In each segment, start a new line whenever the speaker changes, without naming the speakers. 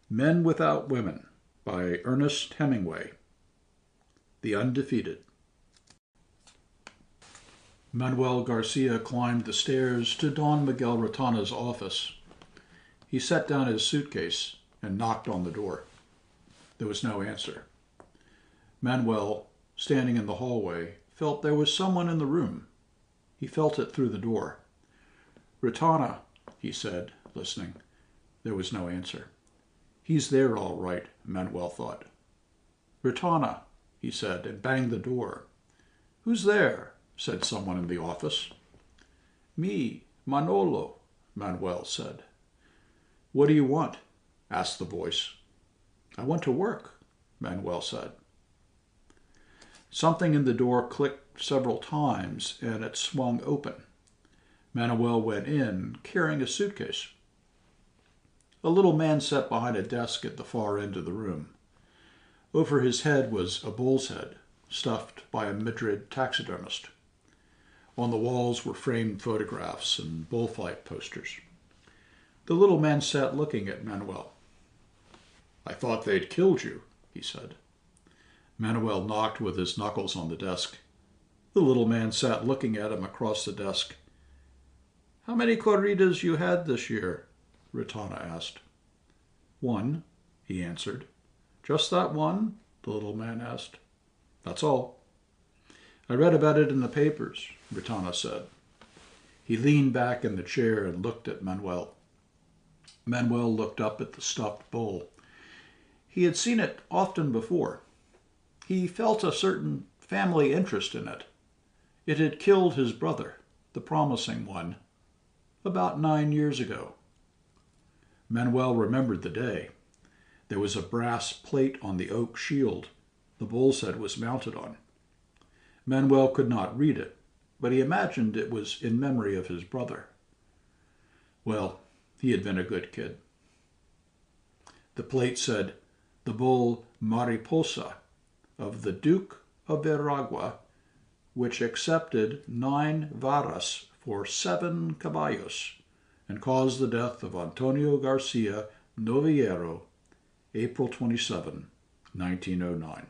Men Without Women by Ernest Hemingway. The Undefeated. Manuel Garcia climbed the stairs to Don Miguel Retana's office. He set down his suitcase and knocked on the door. There was no answer. Manuel, standing in the hallway, felt there was someone in the room. He felt it through the door. "Retana," he said, listening. There was no answer. "He's there all right," Manuel thought. "Retana," he said, and banged the door. "Who's there?" said someone in the office. "Me, Manolo," Manuel said. "What do you want?" asked the voice. "I want to work," Manuel said. Something in the door clicked several times, and it swung open. Manuel went in, carrying a suitcase. A little man sat behind a desk at the far end of the room. Over his head was a bull's head, stuffed by a Madrid taxidermist. On the walls were framed photographs and bullfight posters. The little man sat looking at Manuel. "I thought they'd killed you," he said. Manuel knocked with his knuckles on the desk. The little man sat looking at him across the desk. "How many corridas you had this year?" Retana asked. "One," he answered. "Just that one?" the little man asked. "That's all." "I read about it in the papers," Retana said. He leaned back in the chair and looked at Manuel. Manuel looked up at the stuffed bull. He had seen it often before. He felt a certain family interest in it. It had killed his brother, the promising one, about 9 years ago. Manuel remembered the day. There was a brass plate on the oak shield the bull's head was mounted on. Manuel could not read it, but he imagined it was in memory of his brother. Well, he had been a good kid. The plate said, "The bull Mariposa of the Duke of Veragua, which accepted 9 varas for 7 caballos, and caused the death of Antonio Garcia Novillero, April 27, 1909.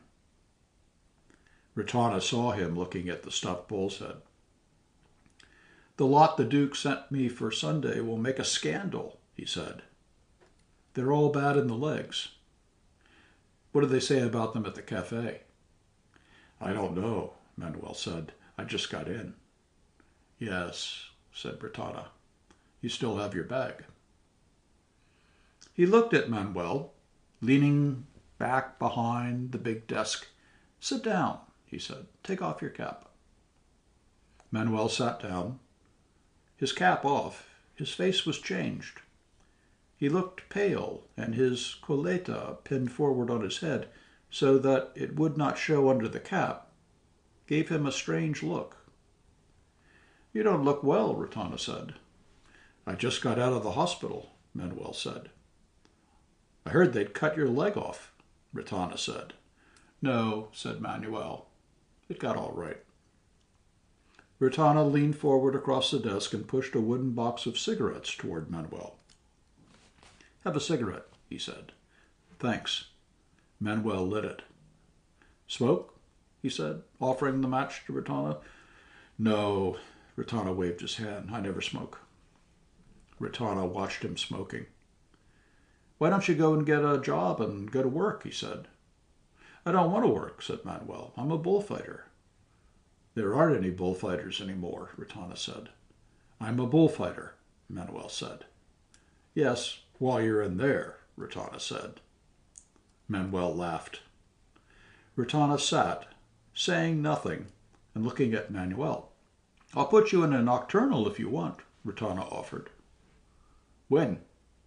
Retana saw him looking at the stuffed bull's head. "The lot the Duke sent me for Sunday will make a scandal," he said. "They're all bad in the legs." "What do they say about them at the cafe?" "I don't know," Manuel said. "I just got in." "Yes," said Retana. "You still have your bag." He looked at Manuel, leaning back behind the big desk. "Sit down," he said. "Take off your cap." Manuel sat down. His cap off, his face was changed. He looked pale, and his coleta, pinned forward on his head so that it would not show under the cap, gave him a strange look. "You don't look well," Retana said. "I just got out of the hospital," Manuel said. "I heard they'd cut your leg off," Retana said. "No," said Manuel. "It got all right." Retana leaned forward across the desk and pushed a wooden box of cigarettes toward Manuel. "Have a cigarette," he said. "Thanks." Manuel lit it. "Smoke?" he said, offering the match to Retana. "No," Retana waved his hand. "I never smoke." Retana watched him smoking. "Why don't you go and get a job and go to work?" he said. "I don't want to work," said Manuel. "I'm a bullfighter." "There aren't any bullfighters anymore," Retana said. "I'm a bullfighter," Manuel said. "Yes, while you're in there," Retana said. Manuel laughed. Retana sat, saying nothing and looking at Manuel. "I'll put you in a nocturnal if you want," Retana offered. "When?"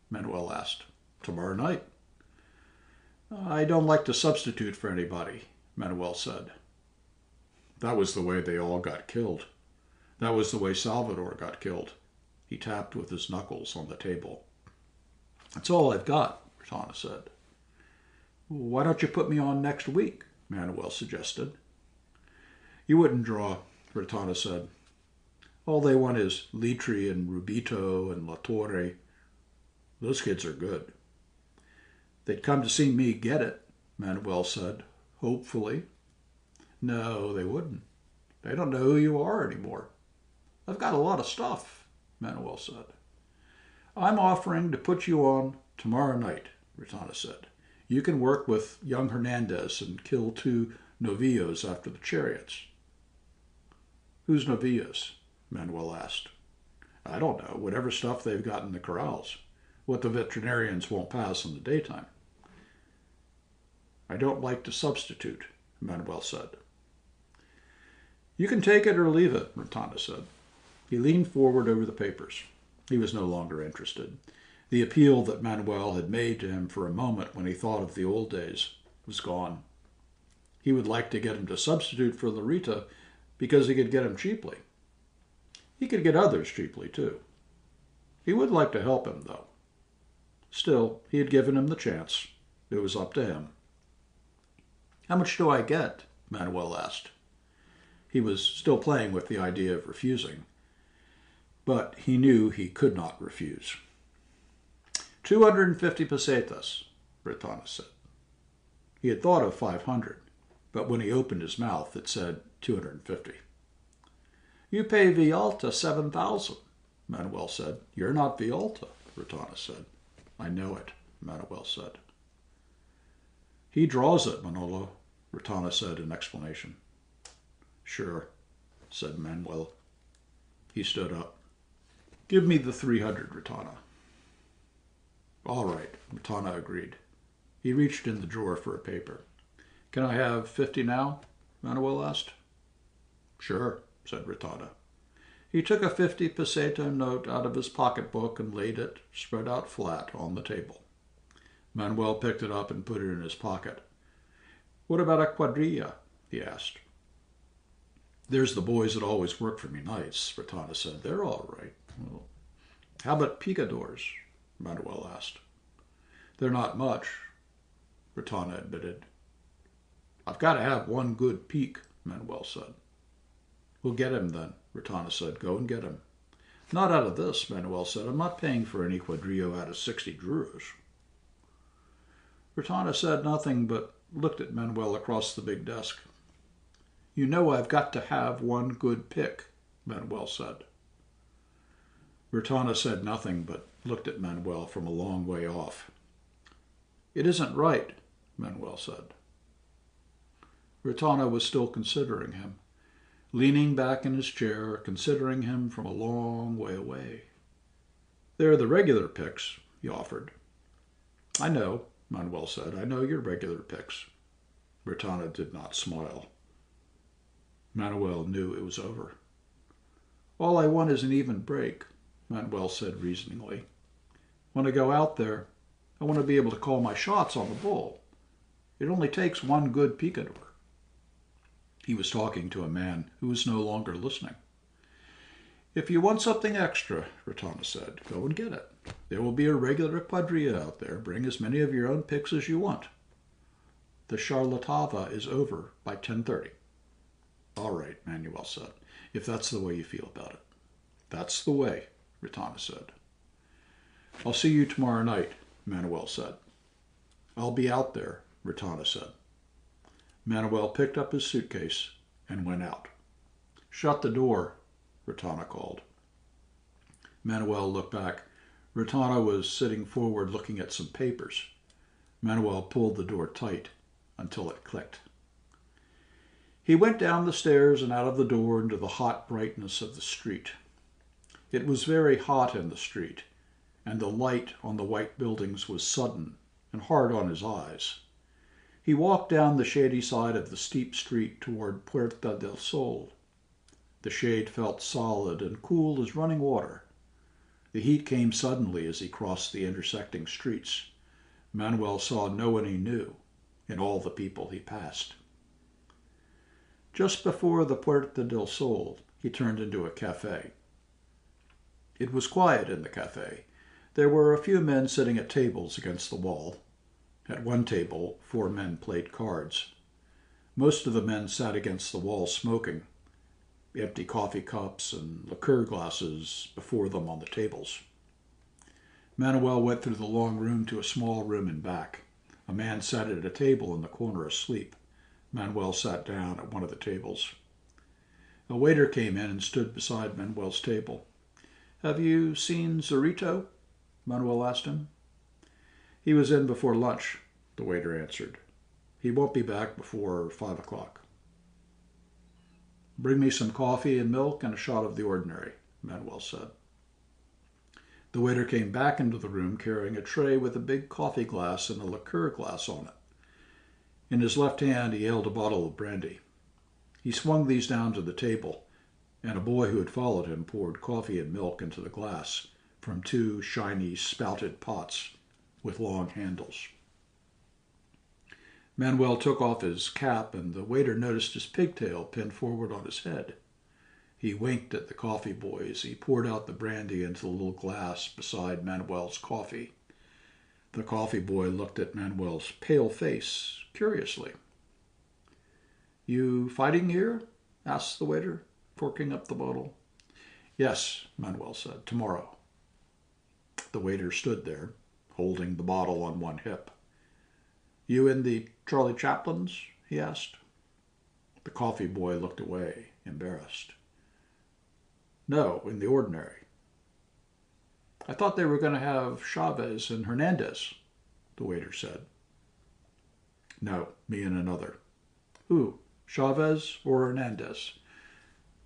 Manuel asked. "Tomorrow night." "I don't like to substitute for anybody," Manuel said. "That was the way they all got killed. That was the way Salvador got killed." He tapped with his knuckles on the table. "That's all I've got," Retana said. "Why don't you put me on next week?" Manuel suggested. "You wouldn't draw," Retana said. "All they want is Litri and Rubito and La Torre. Those kids are good." They'd come to see me get it, Manuel said, hopefully. No, they wouldn't. They don't know who you are anymore. I've got a lot of stuff, Manuel said. I'm offering to put you on tomorrow night, Retana said. You can work with young Hernandez and kill 2 novillos after the chariots. Who's novillos? Manuel asked. I don't know, whatever stuff they've got in the corrals. What the veterinarians won't pass in the daytime. I don't like to substitute, Manuel said. You can take it or leave it, Retana said. He leaned forward over the papers. He was no longer interested. The appeal that Manuel had made to him for a moment when he thought of the old days was gone. He would like to get him to substitute for Larita because he could get him cheaply. He could get others cheaply, too. He would like to help him, though. Still, he had given him the chance. It was up to him. How much do I get? Manuel asked. He was still playing with the idea of refusing, but he knew he could not refuse. 250 pesetas, Retana said. He had thought of 500, but when he opened his mouth, it said 250. You pay Villalta 7,000, Manuel said. You're not Villalta, Retana said. I know it, Manuel said. He draws it, Manolo, Retana said in explanation. Sure, said Manuel. He stood up. Give me the 300, Retana. All right, Retana agreed. He reached in the drawer for a paper. Can I have 50 now? Manuel asked. Sure, said Retana. He took a 50 peseta note out of his pocketbook and laid it, spread out flat, on the table. Manuel picked it up and put it in his pocket. What about a quadrilla? He asked. There's the boys that always work for me nights, Retana said. They're all right. Well, how about picadors? Manuel asked. They're not much, Retana admitted. I've got to have one good peak, Manuel said. We'll get him then, Retana said. Go and get him. Not out of this, Manuel said. I'm not paying for any quadrillo out of 60 duros. Retana said nothing but looked at Manuel across the big desk. You know I've got to have one good pick, Manuel said. Retana said nothing but looked at Manuel from a long way off. It isn't right, Manuel said. Retana was still considering him, leaning back in his chair, considering him from a long way away. They're the regular picks, he offered. I know, Manuel said. I know your regular picks. Retana did not smile. Manuel knew it was over. All I want is an even break, Manuel said reasoningly. When I go out there, I want to be able to call my shots on the bull. It only takes one good picador. He was talking to a man who was no longer listening. If you want something extra, Retana said, go and get it. There will be a regular quadrilla out there. Bring as many of your own picks as you want. The charlatava is over by 10:30. All right, Manuel said, if that's the way you feel about it. That's the way, Retana said. I'll see you tomorrow night, Manuel said. I'll be out there, Retana said. Manuel picked up his suitcase and went out. Shut the door, Retana called. Manuel looked back. Retana was sitting forward looking at some papers. Manuel pulled the door tight until it clicked. He went down the stairs and out of the door into the hot brightness of the street. It was very hot in the street, and the light on the white buildings was sudden and hard on his eyes. He walked down the shady side of the steep street toward Puerta del Sol. The shade felt solid and cool as running water. The heat came suddenly as he crossed the intersecting streets. Manuel saw no one he knew in all the people he passed. Just before the Puerta del Sol, he turned into a cafe. It was quiet in the cafe. There were a few men sitting at tables against the wall. At one table, 4 men played cards. Most of the men sat against the wall smoking, empty coffee cups and liqueur glasses before them on the tables. Manuel went through the long room to a small room in back. A man sat at a table in the corner asleep. Manuel sat down at one of the tables. A waiter came in and stood beside Manuel's table. "Have you seen Zorito?" Manuel asked him. "He was in before lunch," the waiter answered. "He won't be back before 5 o'clock." "Bring me some coffee and milk and a shot of the ordinary," Manuel said. The waiter came back into the room carrying a tray with a big coffee glass and a liqueur glass on it. In his left hand he held a bottle of brandy. He swung these down to the table, and a boy who had followed him poured coffee and milk into the glass from two shiny spouted pots with long handles. Manuel took off his cap, and the waiter noticed his pigtail pinned forward on his head. He winked at the coffee boy as he poured out the brandy into the little glass beside Manuel's coffee. The coffee boy looked at Manuel's pale face curiously. "You fighting here?" asked the waiter, corking up the bottle. "Yes," Manuel said, "tomorrow." The waiter stood there, holding the bottle on one hip. "You in the Charlie Chaplin's?" he asked. The coffee boy looked away, embarrassed. "No, in the ordinary." "I thought they were going to have Chavez and Hernandez," the waiter said. "No, me and another." "Who, Chavez or Hernandez?"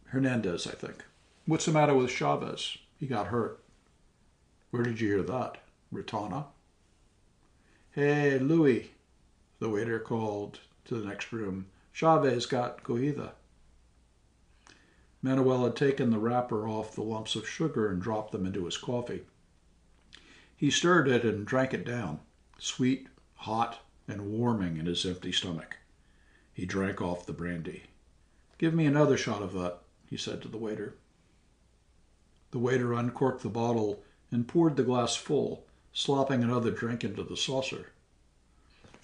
"Hernandez, I think." "What's the matter with Chavez? He got hurt." "Where did you hear that? Retana?" "Hey, Louis," the waiter called to the next room. "Chavez got cogida." Manuel had taken the wrapper off the lumps of sugar and dropped them into his coffee. He stirred it and drank it down, sweet, hot, and warming in his empty stomach. He drank off the brandy. "Give me another shot of that," he said to the waiter. The waiter uncorked the bottle and poured the glass full, slopping another drink into the saucer.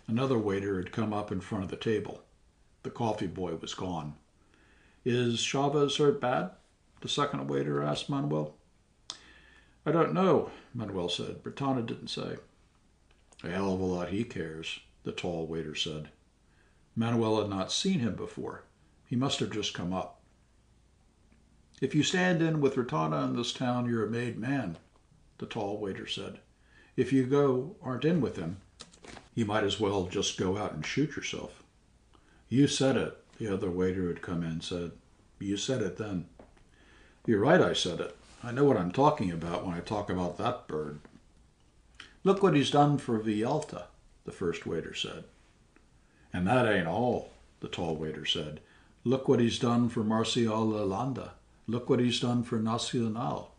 Another waiter had come up in front of the table. The coffee boy was gone. "Is Chavez hurt bad?" the second waiter asked Manuel. "I don't know," Manuel said. "Retana didn't say." "A hell of a lot he cares," the tall waiter said. Manuel had not seen him before. He must have just come up. "If you stand in with Retana in this town, you're a made man," the tall waiter said. "If you aren't in with him, you might as well just go out and shoot yourself." "You said it," the other waiter who had come in said. "You said it then." "You're right, I said it. I know what I'm talking about when I talk about that bird." "Look what he's done for Villalta," the first waiter said. "And that ain't all," the tall waiter said. "Look what he's done for Marcial Lalanda. Look what he's done for Nacional."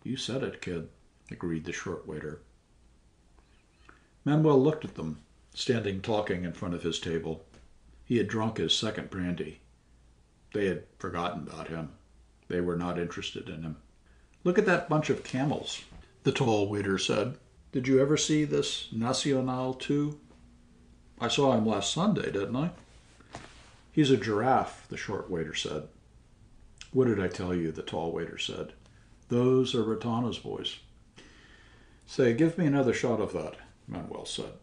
"You said it, kid," agreed the short waiter. Manuel looked at them, standing talking in front of his table. He had drunk his second brandy. They had forgotten about him. They were not interested in him. "Look at that bunch of camels," the tall waiter said. "Did you ever see this Nacional too?" "I saw him last Sunday, didn't I?" "He's a giraffe," the short waiter said. "What did I tell you?" the tall waiter said. "Those are Retana's boys." "Say, give me another shot of that," Manuel said.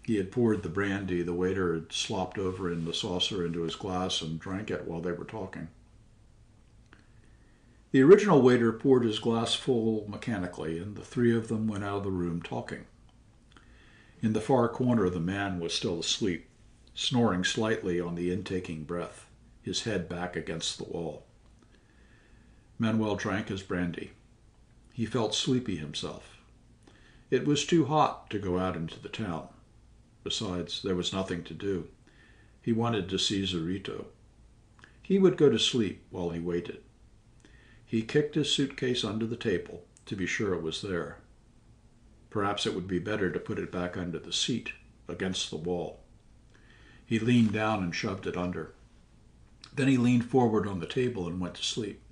He had poured the brandy the waiter had slopped over in the saucer into his glass and drank it while they were talking. The original waiter poured his glass full mechanically, and the three of them went out of the room talking. In the far corner the man was still asleep, snoring slightly on the intaking breath, his head back against the wall. Manuel drank his brandy. He felt sleepy himself. It was too hot to go out into the town. Besides, there was nothing to do. He wanted to see Zorito. He would go to sleep while he waited. He kicked his suitcase under the table to be sure it was there. Perhaps it would be better to put it back under the seat, against the wall. He leaned down and shoved it under. Then he leaned forward on the table and went to sleep.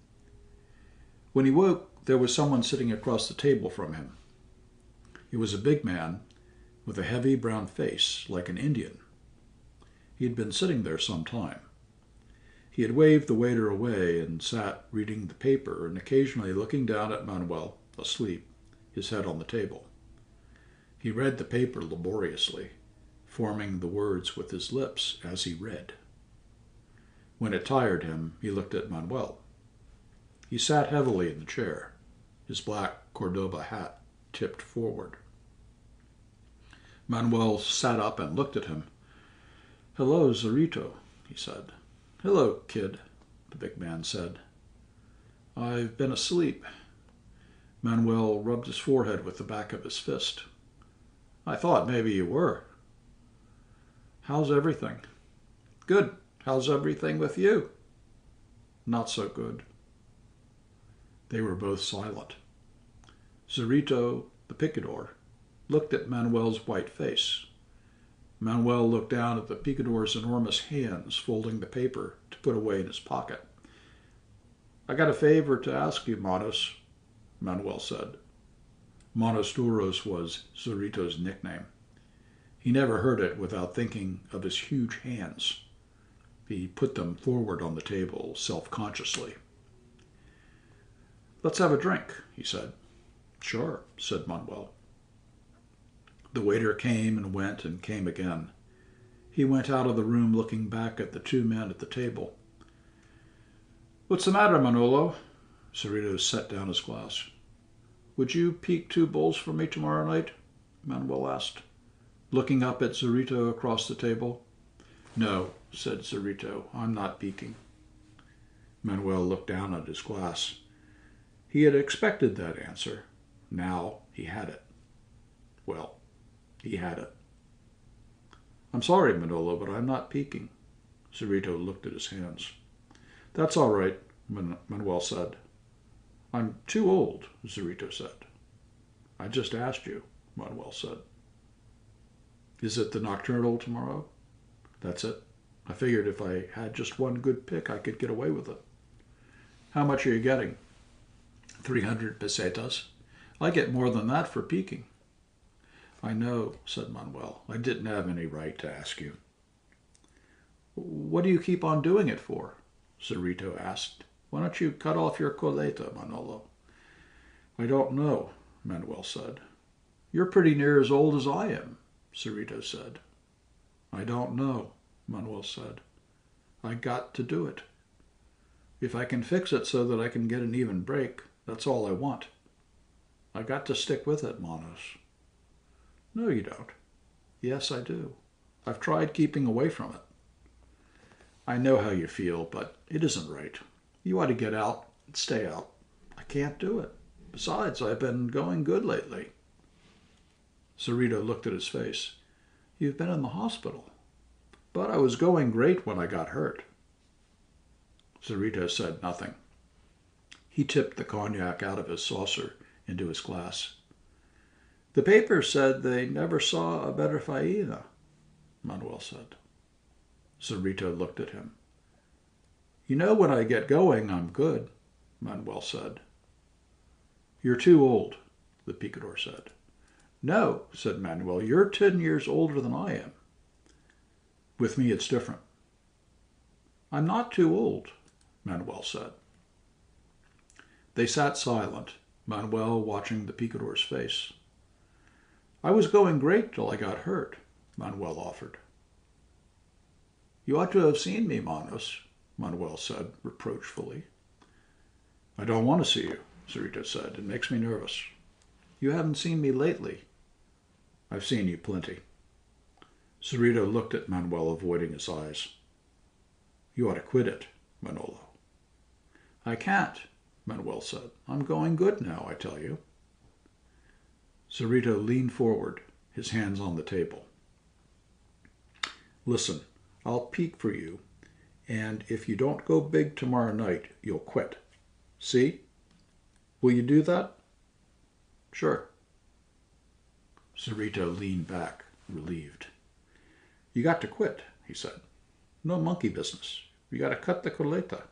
When he woke, there was someone sitting across the table from him. He was a big man with a heavy brown face, like an Indian. He had been sitting there some time. He had waved the waiter away and sat reading the paper and occasionally looking down at Manuel, asleep, his head on the table. He read the paper laboriously, forming the words with his lips as he read. When it tired him, he looked at Manuel. He sat heavily in the chair, his black Cordoba hat tipped forward. Manuel sat up and looked at him. "Hello, Zorito," he said. "Hello, kid," the big man said. "I've been asleep." Manuel rubbed his forehead with the back of his fist. "I thought maybe you were." "How's everything?" "Good. How's everything with you?" "Not so good." They were both silent. Zorito, the picador, looked at Manuel's white face. Manuel looked down at the picador's enormous hands folding the paper to put away in his pocket. "I got a favor to ask you, Manos," Manuel said. Manos Duros was Zorito's nickname. He never heard it without thinking of his huge hands. He put them forward on the table self-consciously. "Let's have a drink," he said. "Sure," said Manuel. The waiter came and went and came again. He went out of the room looking back at the two men at the table. "What's the matter, Manolo?" Zorito set down his glass. "Would you peek 2 bulls for me tomorrow night?" Manuel asked, looking up at Zorito across the table. "No," said Zorito, "I'm not peeking." Manuel looked down at his glass. He had expected that answer. Now he had it. Well, he had it. "I'm sorry, Manolo, but I'm not peeking." Zorito looked at his hands. "That's all right," Manuel said. "I'm too old," Zorito said. "I just asked you," Manuel said. "Is it the nocturnal tomorrow?" "That's it. I figured if I had just one good pick, I could get away with it." "How much are you getting?" 300 pesetas. I get more than that for peeking." "I know," said Manuel. "I didn't have any right to ask you." "What do you keep on doing it for?" Zorito asked. "Why don't you cut off your coleta, Manolo?" "I don't know," Manuel said. "You're pretty near as old as I am," Zorito said. "I don't know," Manuel said. "I got to do it. If I can fix it so that I can get an even break, that's all I want. I got to stick with it, Manos." "No, you don't." "Yes, I do. I've tried keeping away from it." "I know how you feel, but it isn't right. You ought to get out and stay out." "I can't do it. Besides, I've been going good lately." Zorito looked at his face. "You've been in the hospital." "But I was going great when I got hurt." Zorito said nothing. He tipped the cognac out of his saucer into his glass. "The paper said they never saw a better faena," Manuel said. Zorito looked at him. "You know when I get going, I'm good," Manuel said. "You're too old," the picador said. "No," said Manuel, "you're 10 years older than I am." "With me it's different." "I'm not too old," Manuel said. They sat silent, Manuel watching the picador's face. "I was going great till I got hurt," Manuel offered. "You ought to have seen me, Manos," Manuel said reproachfully. "I don't want to see you," Zorito said. "It makes me nervous." "You haven't seen me lately." "I've seen you plenty." Zorito looked at Manuel, avoiding his eyes. "You ought to quit it, Manolo." "I can't," Manuel said. "I'm going good now, I tell you." Zorito leaned forward, his hands on the table. "Listen, I'll peek for you, and if you don't go big tomorrow night, you'll quit. See? Will you do that?" "Sure." Zorito leaned back, relieved. "You got to quit," he said. "No monkey business. You got to cut the coleta."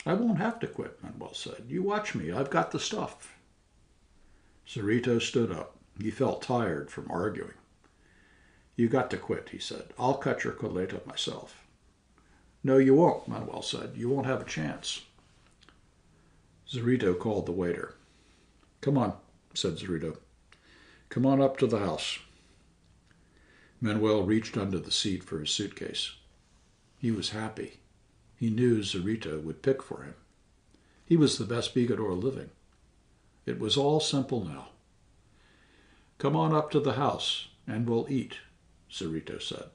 "I won't have to quit," Manuel said. "You watch me. I've got the stuff." Zorito stood up. He felt tired from arguing. "You got to quit," he said. "I'll cut your coleta myself." "No, you won't," Manuel said. "You won't have a chance." Zorito called the waiter. "Come on," said Zorito. "Come on up to the house." Manuel reached under the seat for his suitcase. He was happy. He knew Zorito would pick for him. He was the best picador living. It was all simple now. "Come on up to the house, and we'll eat," Zorito said.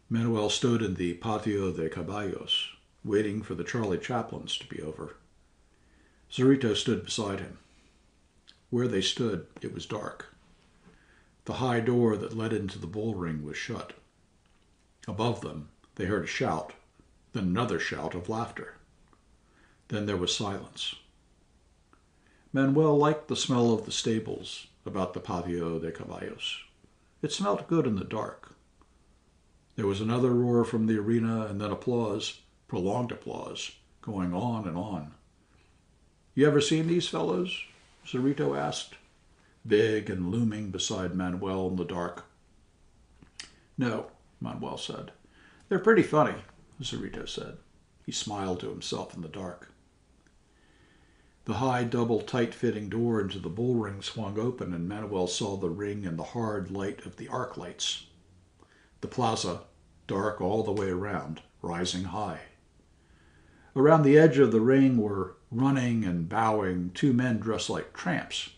Manuel stood in the Patio de Caballos, waiting for the Charlie Chaplins to be over. Zorito stood beside him. Where they stood, it was dark. The high door that led into the bull ring was shut. Above them, they heard a shout, then another shout of laughter. Then there was silence. Manuel liked the smell of the stables about the Patio de Caballos. It smelt good in the dark. There was another roar from the arena, and then applause, prolonged applause, going on and on. "You ever seen these fellows?" Zorito asked, big and looming beside Manuel in the dark. "No," Manuel said. "They're pretty funny," Zorito said. He smiled to himself in the dark. The high, double, tight-fitting door into the bull ring swung open, and Manuel saw the ring and the hard light of the arc lights. The plaza, dark all the way around, rising high. Around the edge of the ring were running and bowing two men dressed like tramps,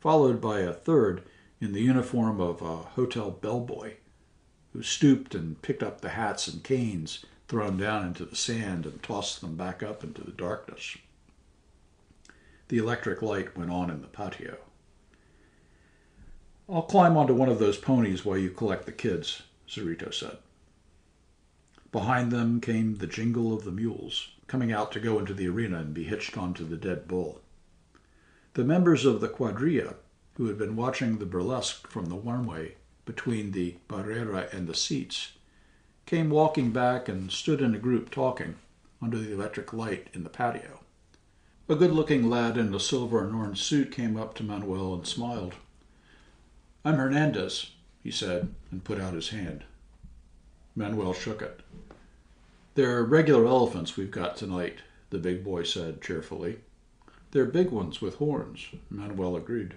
followed by a third in the uniform of a hotel bellboy, who stooped and picked up the hats and canes thrown down into the sand and tossed them back up into the darkness. The electric light went on in the patio. "I'll climb onto one of those ponies while you collect the kids," Zorito said. Behind them came the jingle of the mules, coming out to go into the arena and be hitched onto the dead bull. The members of the quadrilla, who had been watching the burlesque from the one-way between the barrera and the seats, came walking back and stood in a group talking under the electric light in the patio. A good-looking lad in a silver and orange suit came up to Manuel and smiled. "I'm Hernandez," he said, and put out his hand. Manuel shook it. "They're regular elephants we've got tonight," the big boy said cheerfully. "They're big ones with horns," Manuel agreed.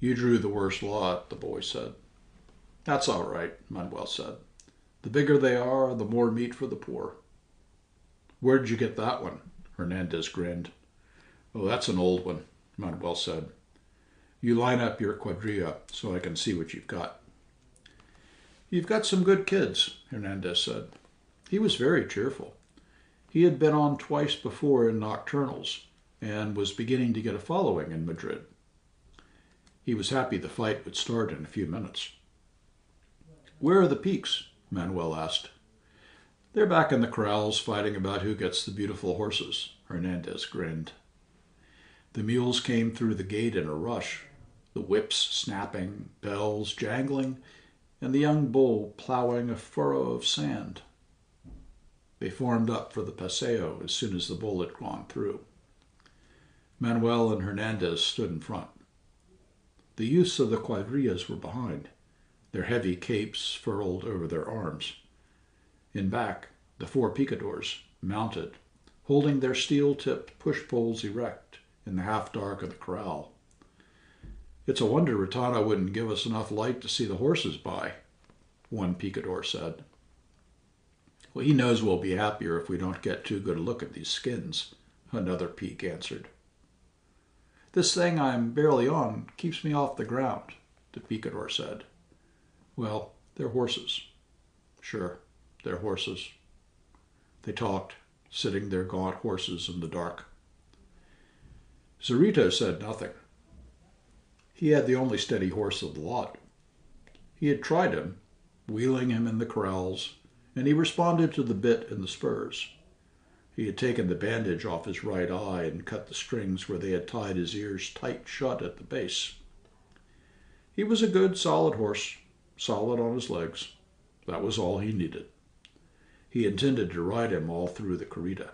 "You drew the worst lot," the boy said. "That's all right," Manuel said. "The bigger they are, the more meat for the poor." "Where'd you get that one?" Hernandez grinned. "Oh, that's an old one," Manuel said. "You line up your quadrilla so I can see what you've got." "You've got some good kids," Hernandez said. He was very cheerful. He had been on twice before in nocturnals and was beginning to get a following in Madrid. He was happy the fight would start in a few minutes. "Where are the peaks?" Manuel asked. "They're back in the corrals fighting about who gets the beautiful horses," Hernandez grinned. The mules came through the gate in a rush, the whips snapping, bells jangling, and the young bull plowing a furrow of sand. They formed up for the paseo as soon as the bull had gone through. Manuel and Hernandez stood in front. The youths of the quadrillas were behind, their heavy capes furled over their arms. In back, the four picadors, mounted, holding their steel-tipped push-poles erect in the half-dark of the corral. "It's a wonder Retana wouldn't give us enough light to see the horses by," one picador said. "Well, he knows we'll be happier if we don't get too good a look at these skins," another peak answered. "This thing I'm barely on keeps me off the ground," the picador said. "Well, they're horses." "Sure, they're horses." They talked, sitting their gaunt horses in the dark. Zorito said nothing. He had the only steady horse of the lot. He had tried him, wheeling him in the corrals, and he responded to the bit and the spurs. He had taken the bandage off his right eye and cut the strings where they had tied his ears tight shut at the base. He was a good, solid horse, solid on his legs. That was all he needed. He intended to ride him all through the corrida.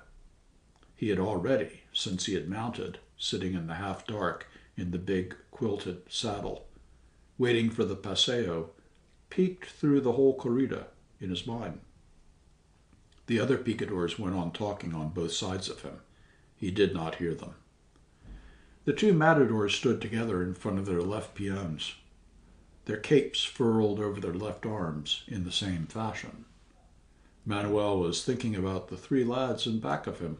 He had already, since he had mounted, sitting in the half-dark in the big quilted saddle, waiting for the paseo, peeked through the whole corrida in his mind. The other picadors went on talking on both sides of him. He did not hear them. The two matadors stood together in front of their left peons. their capes furled over their left arms in the same fashion. Manuel was thinking about the three lads in back of him.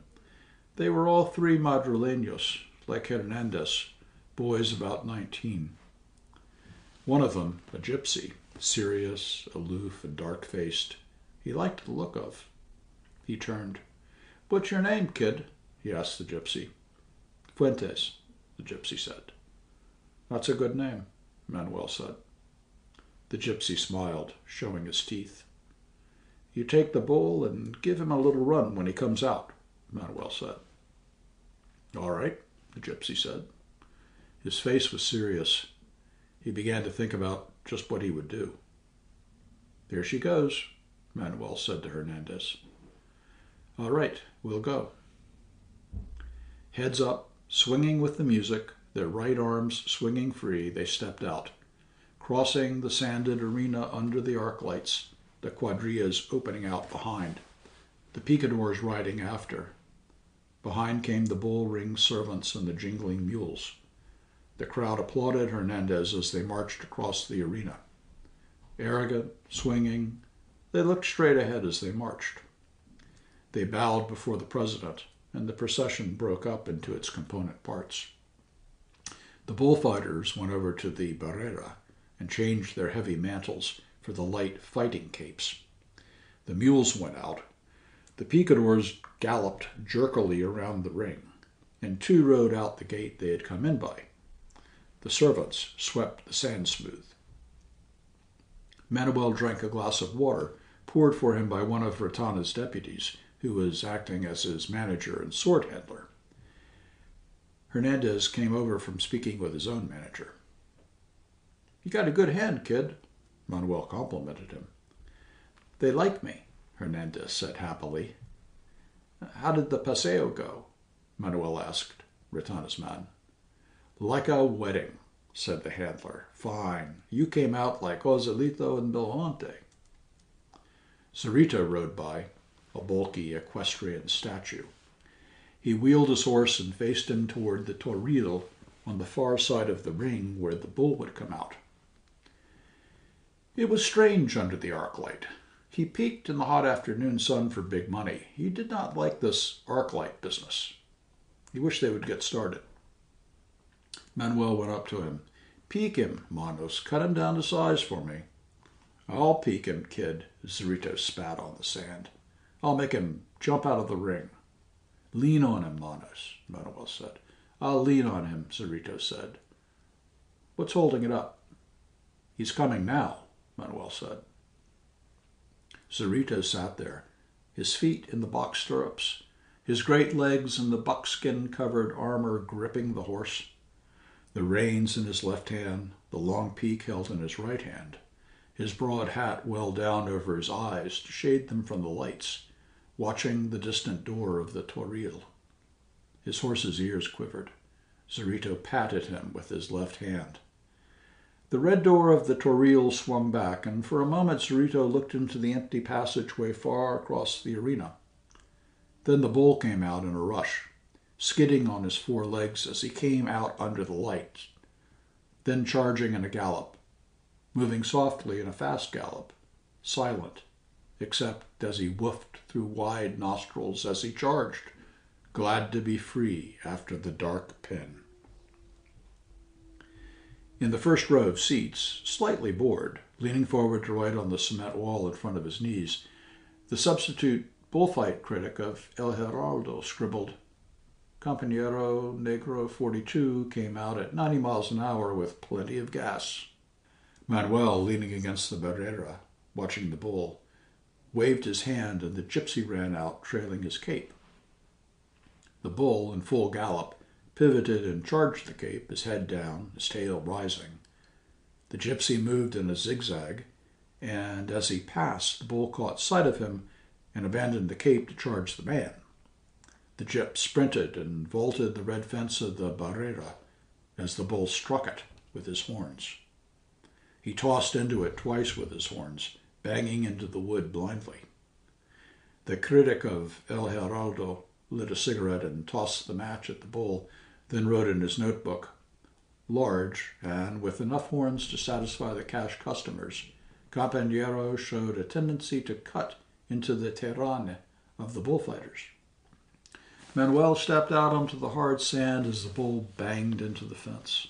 They were all three madrileños, like Hernandez, boys about 19. One of them, a gypsy, serious, aloof, and dark-faced, he liked the look of. He turned. "What's your name, kid?" he asked the gypsy. "Fuentes," the gypsy said. "That's a good name," Manuel said. The gypsy smiled, showing his teeth. "You take the bull and give him a little run when he comes out," Manuel said. "All right," the gypsy said. His face was serious. He began to think about just what he would do. "There she goes," Manuel said to Hernandez. "All right, we'll go." Heads up, swinging with the music, their right arms swinging free, they stepped out, crossing the sanded arena under the arc lights, the cuadrillas opening out behind, the picadors riding after. Behind came the bull ring servants and the jingling mules. The crowd applauded Hernandez as they marched across the arena. Arrogant, swinging, they looked straight ahead as they marched. They bowed before the president, and the procession broke up into its component parts. The bullfighters went over to the barrera and changed their heavy mantles for the light fighting capes. The mules went out. The picadors galloped jerkily around the ring, and two rode out the gate they had come in by. The servants swept the sand smooth. Manuel drank a glass of water, poured for him by one of Retana's deputies, who was acting as his manager and sword handler. Hernandez came over from speaking with his own manager. "You got a good hand, kid," Manuel complimented him. "They like me," Hernandez said happily. "How did the paseo go?" Manuel asked, Retana's man. "Like a wedding," said the handler. "Fine. You came out like Joselito and Belmonte." Cerrito rode by, a bulky equestrian statue. He wheeled his horse and faced him toward the toril on the far side of the ring where the bull would come out. It was strange under the arc light. He peeked in the hot afternoon sun for big money. He did not like this arc light business. He wished they would get started. Manuel went up to him. "Peek him, Manos. Cut him down to size for me." "I'll peek him, kid," Cerrito spat on the sand. "I'll make him jump out of the ring." "Lean on him, Manos," Manuel said. "I'll lean on him," Cerrito said. "What's holding it up?" "He's coming now," Manuel said. Cerrito sat there, his feet in the box stirrups, his great legs in the buckskin-covered armor gripping the horse, the reins in his left hand, the long peak held in his right hand, his broad hat well down over his eyes to shade them from the lights, watching the distant door of the toril. His horse's ears quivered. Cerrito patted him with his left hand. The red door of the toril swung back, and for a moment Cerrito looked into the empty passageway far across the arena. Then the bull came out in a rush, skidding on his four legs as he came out under the light, then charging in a gallop, moving softly in a fast gallop, silent, except as he woofed through wide nostrils as he charged, glad to be free after the dark pen. In the first row of seats, slightly bored, leaning forward to write on the cement wall in front of his knees, the substitute bullfight critic of El Heraldo scribbled, "Compañero Negro 42 came out at 90 miles an hour with plenty of gas." Manuel, leaning against the barrera, watching the bull, waved his hand and the gypsy ran out, trailing his cape. The bull, in full gallop, pivoted and charged the cape, his head down, his tail rising. The gypsy moved in a zigzag, and as he passed, the bull caught sight of him and abandoned the cape to charge the man. The gyp sprinted and vaulted the red fence of the barrera as the bull struck it with his horns. He tossed into it twice with his horns, banging into the wood blindly. The critic of El Heraldo lit a cigarette and tossed the match at the bull, then wrote in his notebook, Large, and with enough horns to satisfy the cash customers, Compañero showed a tendency to cut into the terrain of the bullfighters. Manuel stepped out onto the hard sand as the bull banged into the fence.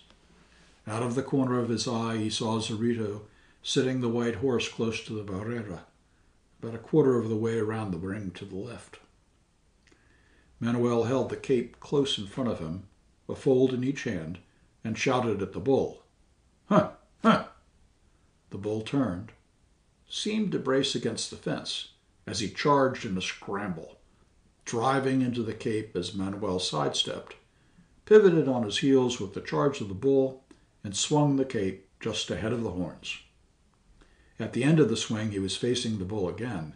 Out of the corner of his eye, he saw Zorito sitting the white horse close to the barrera, about a quarter of the way around the ring to the left. Manuel held the cape close in front of him, a fold in each hand, and shouted at the bull. "Huh! Huh!" The bull turned, seemed to brace against the fence as he charged in a scramble, driving into the cape as Manuel sidestepped, pivoted on his heels with the charge of the bull, and swung the cape just ahead of the horns. At the end of the swing, he was facing the bull again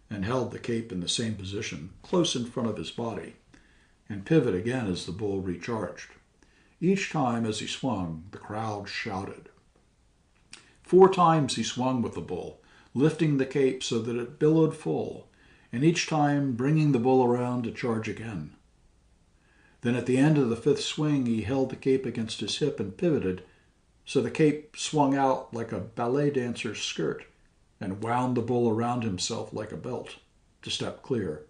and held the cape in the same position, close in front of his body, and pivot again as the bull recharged. Each time as he swung, the crowd shouted. 4 times he swung with the bull, lifting the cape so that it billowed full, and each time bringing the bull around to charge again. Then at the end of the 5th swing, he held the cape against his hip and pivoted, so the cape swung out like a ballet dancer's skirt and wound the bull around himself like a belt to step clear,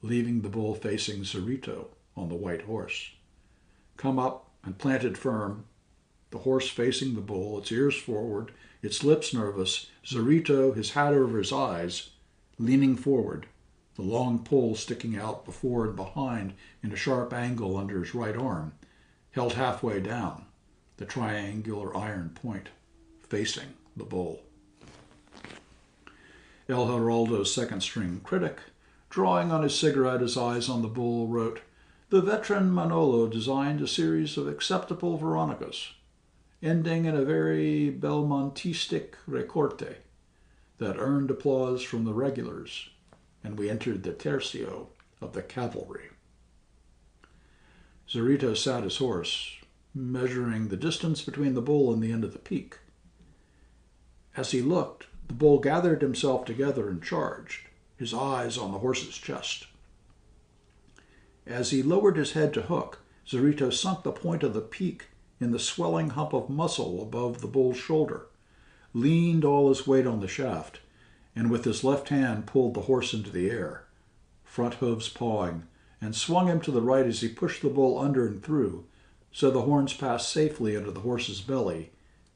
leaving the bull facing Zorito on the white horse. Come up and planted firm, the horse facing the bull, its ears forward, its lips nervous, Zorito, his hat over his eyes, leaning forward, the long pole sticking out before and behind in a sharp angle under his right arm, held halfway down, the triangular iron point, facing the bull. El Heraldo's second-string critic, drawing on his cigarette his eyes on the bull, wrote, "The veteran Manolo designed a series of acceptable Veronicas, ending in a very Belmontistic recorte that earned applause from the regulars, and we entered the tercio of the cavalry." Zorito sat his horse, measuring the distance between the bull and the end of the peak. As he looked, the bull gathered himself together and charged, his eyes on the horse's chest. As he lowered his head to hook, Zorito sunk the point of the peak in the swelling hump of muscle above the bull's shoulder, leaned all his weight on the shaft, and with his left hand pulled the horse into the air, front hooves pawing, and swung him to the right as he pushed the bull under and through, so the horns passed safely under the horse's belly,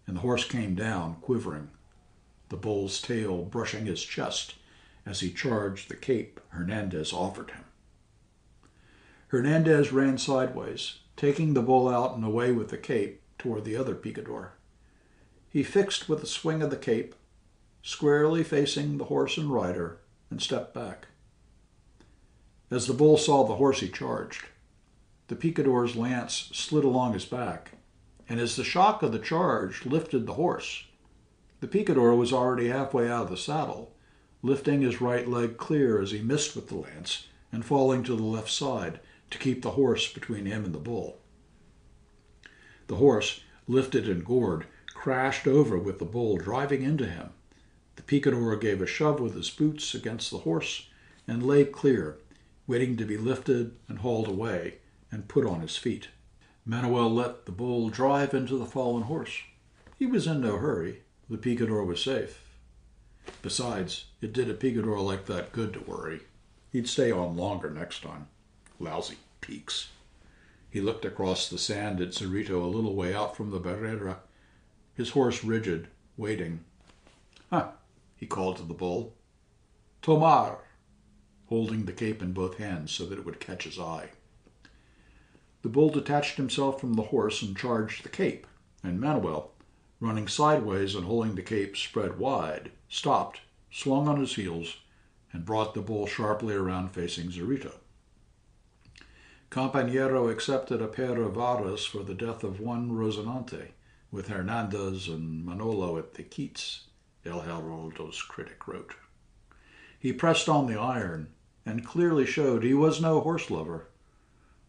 and the horse came down, quivering, the bull's tail brushing his chest as he charged the cape Hernandez offered him. Hernandez ran sideways, taking the bull out and away with the cape toward the other picador. He fixed with a swing of the cape, squarely facing the horse and rider, and stepped back. As the bull saw the horse he charged, the picador's lance slid along his back, and as the shock of the charge lifted the horse, the picador was already halfway out of the saddle, lifting his right leg clear as he missed with the lance and falling to the left side to keep the horse between him and the bull. The horse, lifted and gored, crashed over with the bull driving into him. The picador gave a shove with his boots against the horse and lay clear, waiting to be lifted and hauled away and put on his feet. Manuel let the bull drive into the fallen horse. He was in no hurry. The picador was safe. Besides, it did a picador like that good to worry. He'd stay on longer next time. Lousy peaks. He looked across the sand at Zorito a little way out from the barrera, his horse rigid, waiting. "Huh," he called to the bull. "Tomar," holding the cape in both hands so that it would catch his eye. The bull detached himself from the horse and charged the cape, and Manuel, running sideways and holding the cape spread wide, stopped, swung on his heels, and brought the bull sharply around facing Zorito. Compañero accepted a pair of varas for the death of one Rocinante, with Hernandez and Manolo at the quoits, El Heraldo's critic wrote. He pressed on the iron and clearly showed he was no horse lover.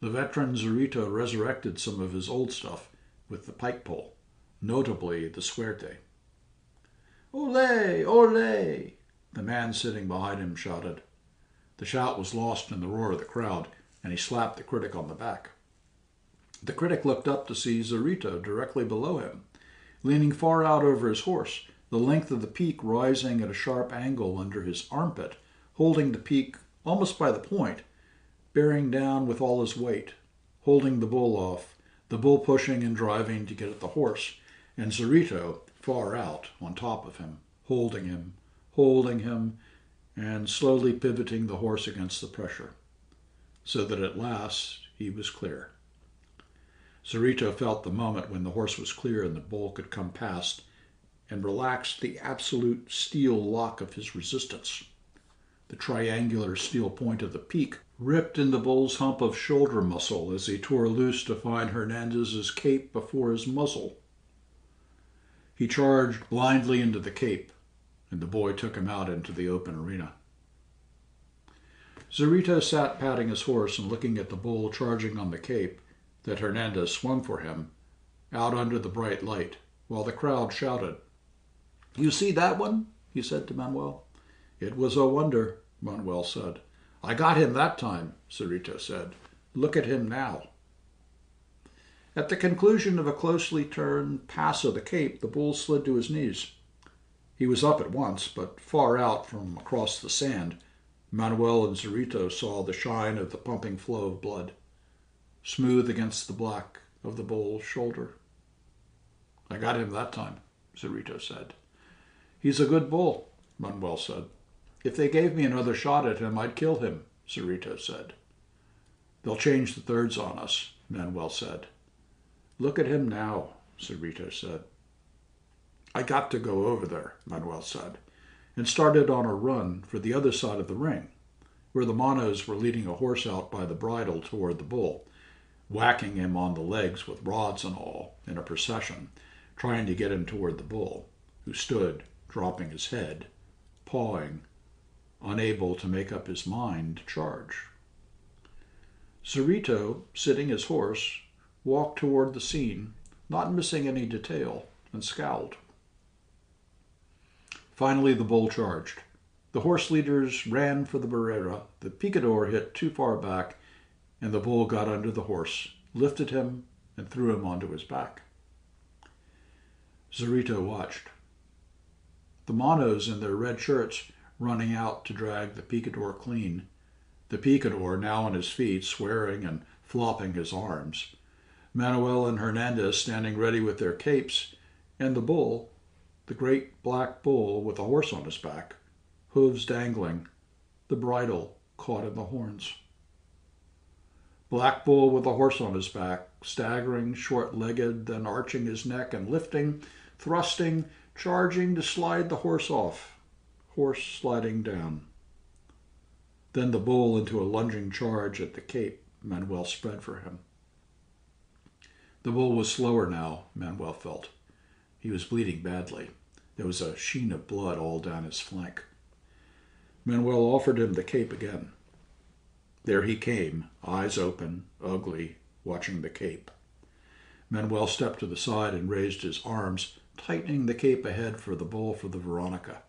The veteran Zorito resurrected some of his old stuff with the pike pole, notably the suerte. "Ole! Ole!" the man sitting behind him shouted. The shout was lost in the roar of the crowd, and he slapped the critic on the back. The critic looked up to see Zorito directly below him, leaning far out over his horse, the length of the peak rising at a sharp angle under his armpit, holding the peak almost by the point, bearing down with all his weight, holding the bull off, the bull pushing and driving to get at the horse, and Zorito far out on top of him, holding him, and slowly pivoting the horse against the pressure, so that at last he was clear. Zorito felt the moment when the horse was clear and the bull could come past, and relaxed the absolute steel lock of his resistance. The triangular steel point of the peak ripped in the bull's hump of shoulder muscle as he tore loose to find Hernandez's cape before his muzzle. He charged blindly into the cape, and the boy took him out into the open arena. Zorito sat patting his horse and looking at the bull charging on the cape that Hernandez swung for him, out under the bright light, while the crowd shouted. "You see that one?" he said to Manuel. "It was a wonder," Manuel said. "I got him that time," Zorito said. "Look at him now." At the conclusion of a closely turned pass of the cape, the bull slid to his knees. He was up at once, but far out from across the sand, Manuel and Zorito saw the shine of the pumping flow of blood, smooth against the black of the bull's shoulder. "I got him that time," Zorito said. "He's a good bull," Manuel said. "If they gave me another shot at him, I'd kill him," Zorito said. "They'll change the thirds on us," Manuel said. "Look at him now," Zorito said. "I got to go over there," Manuel said, and started on a run for the other side of the ring, where the Manos were leading a horse out by the bridle toward the bull, whacking him on the legs with rods and all in a procession, trying to get him toward the bull, who stood, dropping his head, pawing, unable to make up his mind to charge. Zorito, sitting his horse, walked toward the scene, not missing any detail, and scowled. Finally, the bull charged. The horse leaders ran for the barrera. The picador hit too far back, and the bull got under the horse, lifted him, and threw him onto his back. Zorito watched. The Manos in their red shirts running out to drag the picador clean, the picador now on his feet, swearing and flopping his arms, Manuel and Hernandez standing ready with their capes, and the bull, the great black bull with a horse on his back, hooves dangling, the bridle caught in the horns. Black bull with a horse on his back, staggering, short-legged, then arching his neck and lifting, thrusting, charging to slide the horse off, horse sliding down. Then the bull into a lunging charge at the cape Manuel spread for him. The bull was slower now, Manuel felt. He was bleeding badly. There was a sheen of blood all down his flank. Manuel offered him the cape again. There he came, eyes open, ugly, watching the cape. Manuel stepped to the side and raised his arms, tightening the cape ahead for the bull for the Veronica.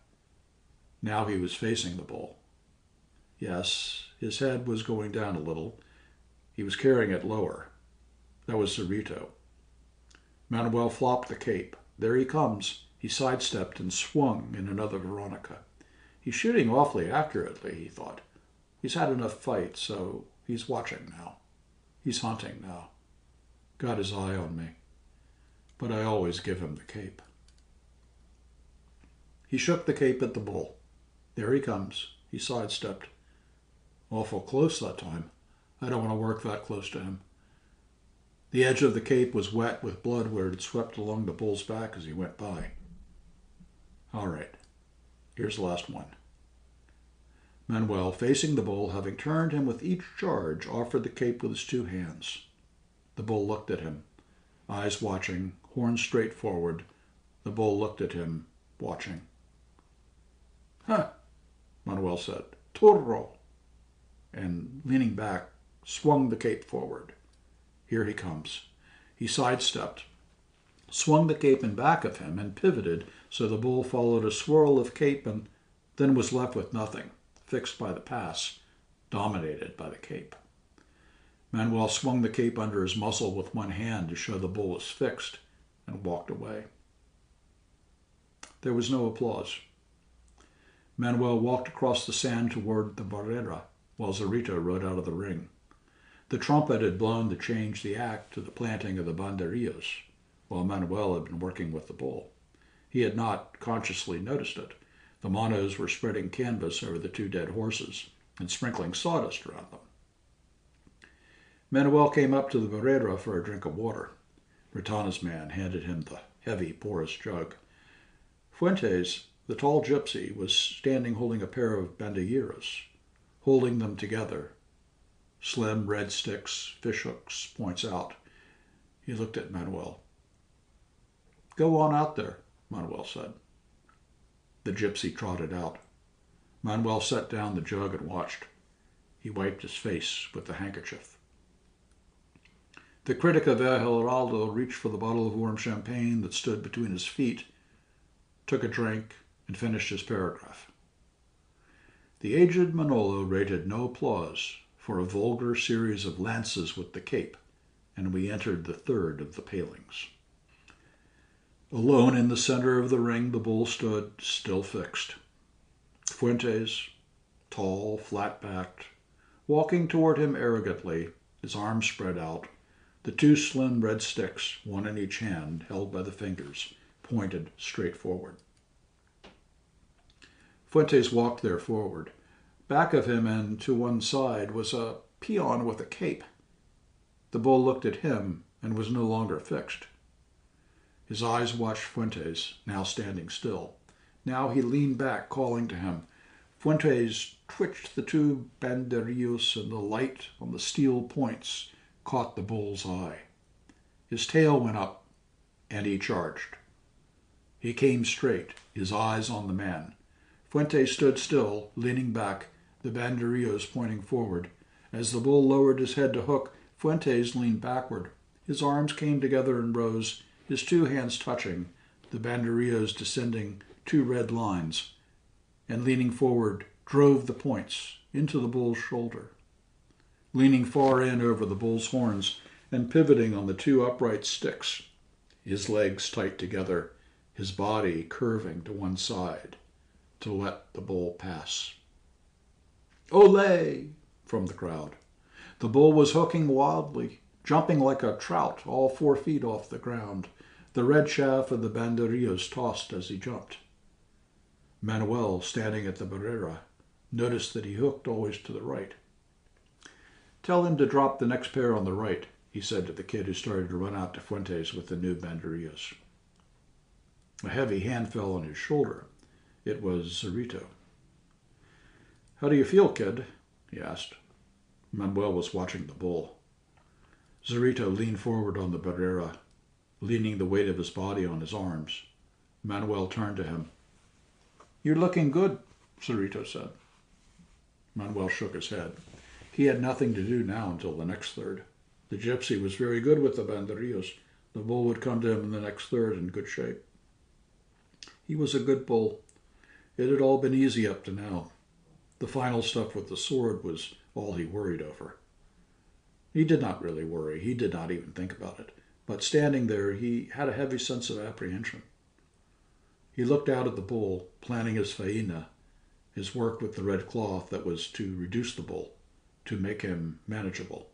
Now he was facing the bull. Yes, his head was going down a little. He was carrying it lower. That was Zorito. Manuel flopped the cape. There he comes. He sidestepped and swung in another Veronica. He's shooting awfully accurately, he thought. He's had enough fights, so he's watching now. He's hunting now. Got his eye on me. But I always give him the cape. He shook the cape at the bull. There he comes. He sidestepped. Awful close that time. I don't want to work that close to him. The edge of the cape was wet with blood where it had swept along the bull's back as he went by. All right, here's the last one. Manuel, facing the bull, having turned him with each charge, offered the cape with his two hands. The bull looked at him, eyes watching, horns straight forward. The bull looked at him, watching. "Huh," Manuel said. "Toro," and leaning back, swung the cape forward. Here he comes. He sidestepped, swung the cape in back of him, and pivoted so the bull followed a swirl of cape and then was left with nothing, fixed by the pass, dominated by the cape. Manuel swung the cape under his muzzle with one hand to show the bull was fixed and walked away. There was no applause. Manuel walked across the sand toward the barrera while Zorito rode out of the ring. The trumpet had blown to change the act to the planting of the banderillos, while Manuel had been working with the bull. He had not consciously noticed it. The monos were spreading canvas over the two dead horses and sprinkling sawdust around them. Manuel came up to the barrera for a drink of water. Retana's man handed him the heavy, porous jug. Fuentes, the tall gypsy, was standing holding a pair of banderillos, holding them together. Slim red sticks, fishhooks, points out. He looked at Manuel. "Go on out there," Manuel said. The gypsy trotted out. Manuel set down the jug and watched. He wiped his face with the handkerchief. The critic of El Heraldo reached for the bottle of warm champagne that stood between his feet, took a drink, and finished his paragraph. The aged Manolo rated no applause for a vulgar series of lances with the cape, and we entered the third of the palings. Alone in the center of the ring, the bull stood, still fixed. Fuentes, tall, flat-backed, walking toward him arrogantly, his arms spread out, the two slim red sticks, one in each hand, held by the fingers, pointed straight forward. Fuentes walked there forward. Back of him and to one side was a peon with a cape. The bull looked at him and was no longer fixed. His eyes watched Fuentes, now standing still. Now he leaned back, calling to him. Fuentes twitched the two banderillos, and the light on the steel points caught the bull's eye. His tail went up, and he charged. He came straight, his eyes on the man. Fuentes stood still, leaning back, the banderillos pointing forward. As the bull lowered his head to hook, Fuentes leaned backward. His arms came together and rose, his two hands touching, the banderillos descending two red lines, and leaning forward, drove the points into the bull's shoulder. Leaning far in over the bull's horns and pivoting on the two upright sticks, his legs tight together, his body curving to one side to let the bull pass. "Olé!" from the crowd. The bull was hooking wildly, jumping like a trout, all 4 feet off the ground. The red shaft of the banderillos tossed as he jumped. Manuel, standing at the barrera, noticed that he hooked always to the right. "Tell him to drop the next pair on the right," he said to the kid who started to run out to Fuentes with the new banderillos. A heavy hand fell on his shoulder. It was Zorito. "How do you feel, kid?" he asked. Manuel was watching the bull. Zorito leaned forward on the barrera, leaning the weight of his body on his arms. Manuel turned to him. "You're looking good," Zorito said. Manuel shook his head. He had nothing to do now until the next third. The gypsy was very good with the banderillos. The bull would come to him in the next third in good shape. He was a good bull. It had all been easy up to now. The final stuff with the sword was all he worried over. He did not really worry. He did not even think about it. But standing there, he had a heavy sense of apprehension. He looked out at the bull, planning his faena, his work with the red cloth that was to reduce the bull, to make him manageable.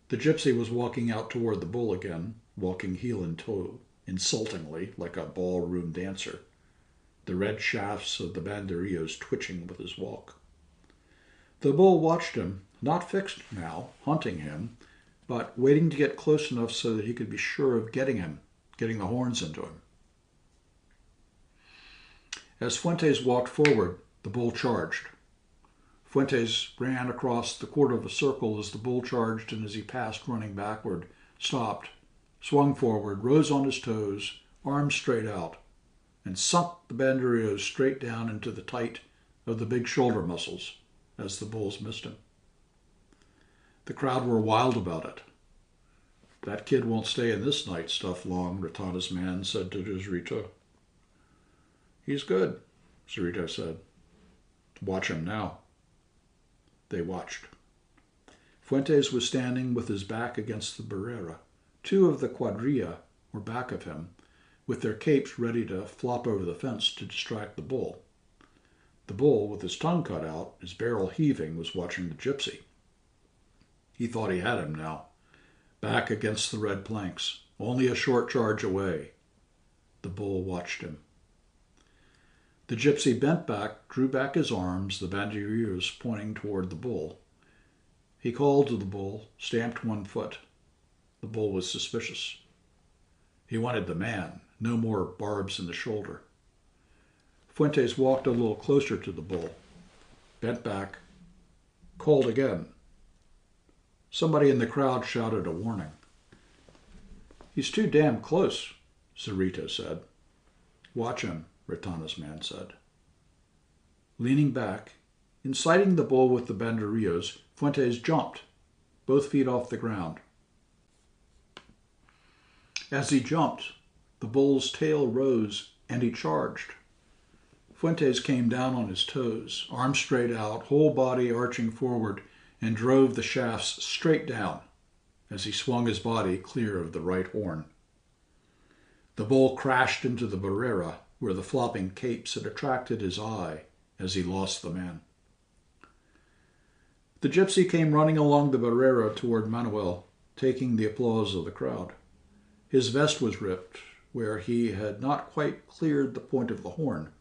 The gypsy was walking out toward the bull again, walking heel and toe, insultingly, like a ballroom dancer, the red shafts of the banderillos twitching with his walk. The bull watched him, not fixed now, hunting him, but waiting to get close enough so that he could be sure of getting him, getting the horns into him. As Fuentes walked forward, the bull charged. Fuentes ran across the quarter of a circle as the bull charged, and as he passed running backward, stopped, swung forward, rose on his toes, arms straight out, and sunk the banderillos straight down into the tight of the big shoulder muscles as the bulls missed him. The crowd were wild about it. "That kid won't stay in this night stuff long," Retana's man said to Zorito. "He's good," Zorito said. "Watch him now." They watched. Fuentes was standing with his back against the barrera. Two of the cuadrilla were back of him, with their capes ready to flop over the fence to distract the bull. The bull, with his tongue cut out, his barrel heaving, was watching the gypsy. He thought he had him now, back against the red planks, only a short charge away. The bull watched him. The gypsy bent back, drew back his arms, the banderillas pointing toward the bull. He called to the bull, stamped one foot. The bull was suspicious. He wanted the man, no more barbs in the shoulder. Fuentes walked a little closer to the bull, bent back, called again. Somebody in the crowd shouted a warning. "He's too damn close," Cerrito said. "Watch him," Retana's man said. Leaning back, inciting the bull with the banderillas, Fuentes jumped, both feet off the ground. As he jumped, the bull's tail rose and he charged. Fuentes came down on his toes, arms straight out, whole body arching forward, and drove the shafts straight down as he swung his body clear of the right horn. The bull crashed into the barrera, where the flopping capes had attracted his eye as he lost the man. The gypsy came running along the barrera toward Manuel, taking the applause of the crowd. His vest was ripped, where he had not quite cleared the point of the horn.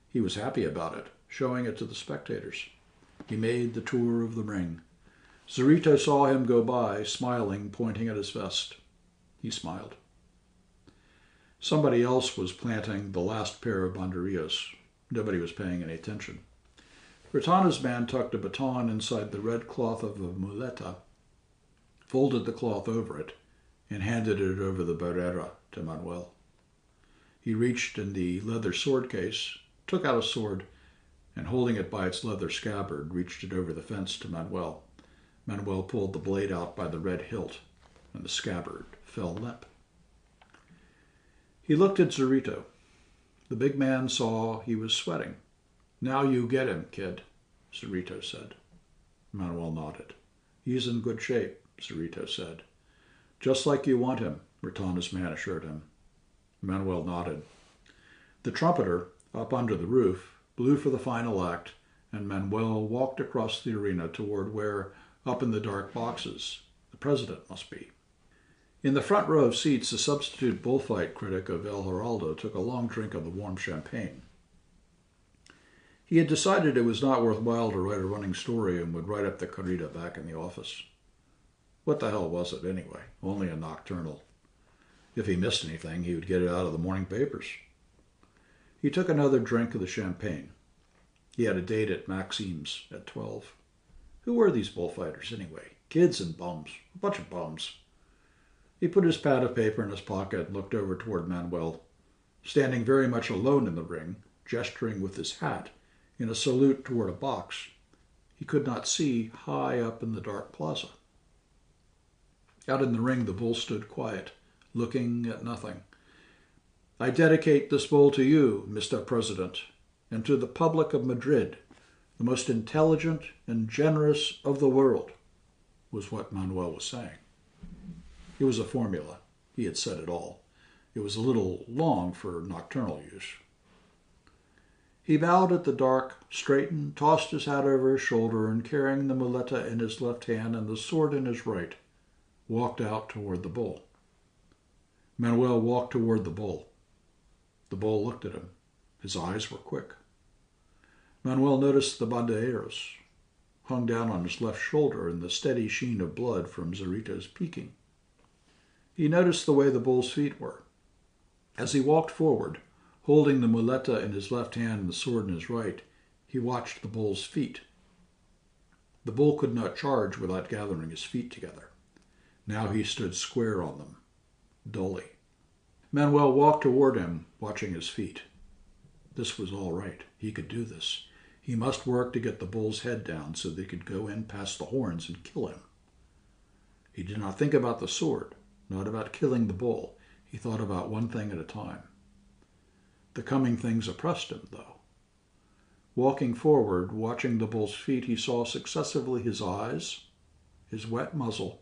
He was happy about it, showing it to the spectators. He made the tour of the ring. Cerrito saw him go by, smiling, pointing at his vest. He smiled. Somebody else was planting the last pair of banderillas. Nobody was paying any attention. Retana's man tucked a baton inside the red cloth of a muleta, folded the cloth over it, and handed it over the barrera to Manuel. He reached in the leather sword case, took out a sword, and holding it by its leather scabbard, reached it over the fence to Manuel. Manuel pulled the blade out by the red hilt, and the scabbard fell limp. He looked at Cerrito. The big man saw he was sweating. "Now you get him, kid," Cerrito said. Manuel nodded. "He's in good shape," Cerrito said. "Just like you want him," Retana's man assured him. Manuel nodded. The trumpeter, up under the roof, blew for the final act, and Manuel walked across the arena toward where, up in the dark boxes, the president must be. In the front row of seats, the substitute bullfight critic of El Heraldo took a long drink of the warm champagne. He had decided it was not worthwhile to write a running story and would write up the corrida back in the office. What the hell was it, anyway? Only a nocturnal. If he missed anything, he would get it out of the morning papers. He took another drink of the champagne. He had a date at Maxime's at 12. Who were these bullfighters, anyway? Kids and bums. A bunch of bums. He put his pad of paper in his pocket and looked over toward Manuel, standing very much alone in the ring, gesturing with his hat in a salute toward a box he could not see high up in the dark plaza. Out in the ring, the bull stood quiet, looking at nothing. "I dedicate this bull to you, Mr. President, and to the public of Madrid, the most intelligent and generous of the world," was what Manuel was saying. It was a formula. He had said it all. It was a little long for nocturnal use. He bowed at the dark, straightened, tossed his hat over his shoulder, and carrying the muleta in his left hand and the sword in his right, walked out toward the bull. Manuel walked toward the bull. The bull looked at him. His eyes were quick. Manuel noticed the banderillas hung down on his left shoulder and the steady sheen of blood from Cerrito's peeking. He noticed the way the bull's feet were. As he walked forward, holding the muleta in his left hand and the sword in his right, he watched the bull's feet. The bull could not charge without gathering his feet together. Now he stood square on them, dully. Manuel walked toward him, watching his feet. This was all right. He could do this. He must work to get the bull's head down so they could go in past the horns and kill him. He did not think about the sword, not about killing the bull. He thought about one thing at a time. The coming things oppressed him, though. Walking forward, watching the bull's feet, he saw successively his eyes, his wet muzzle,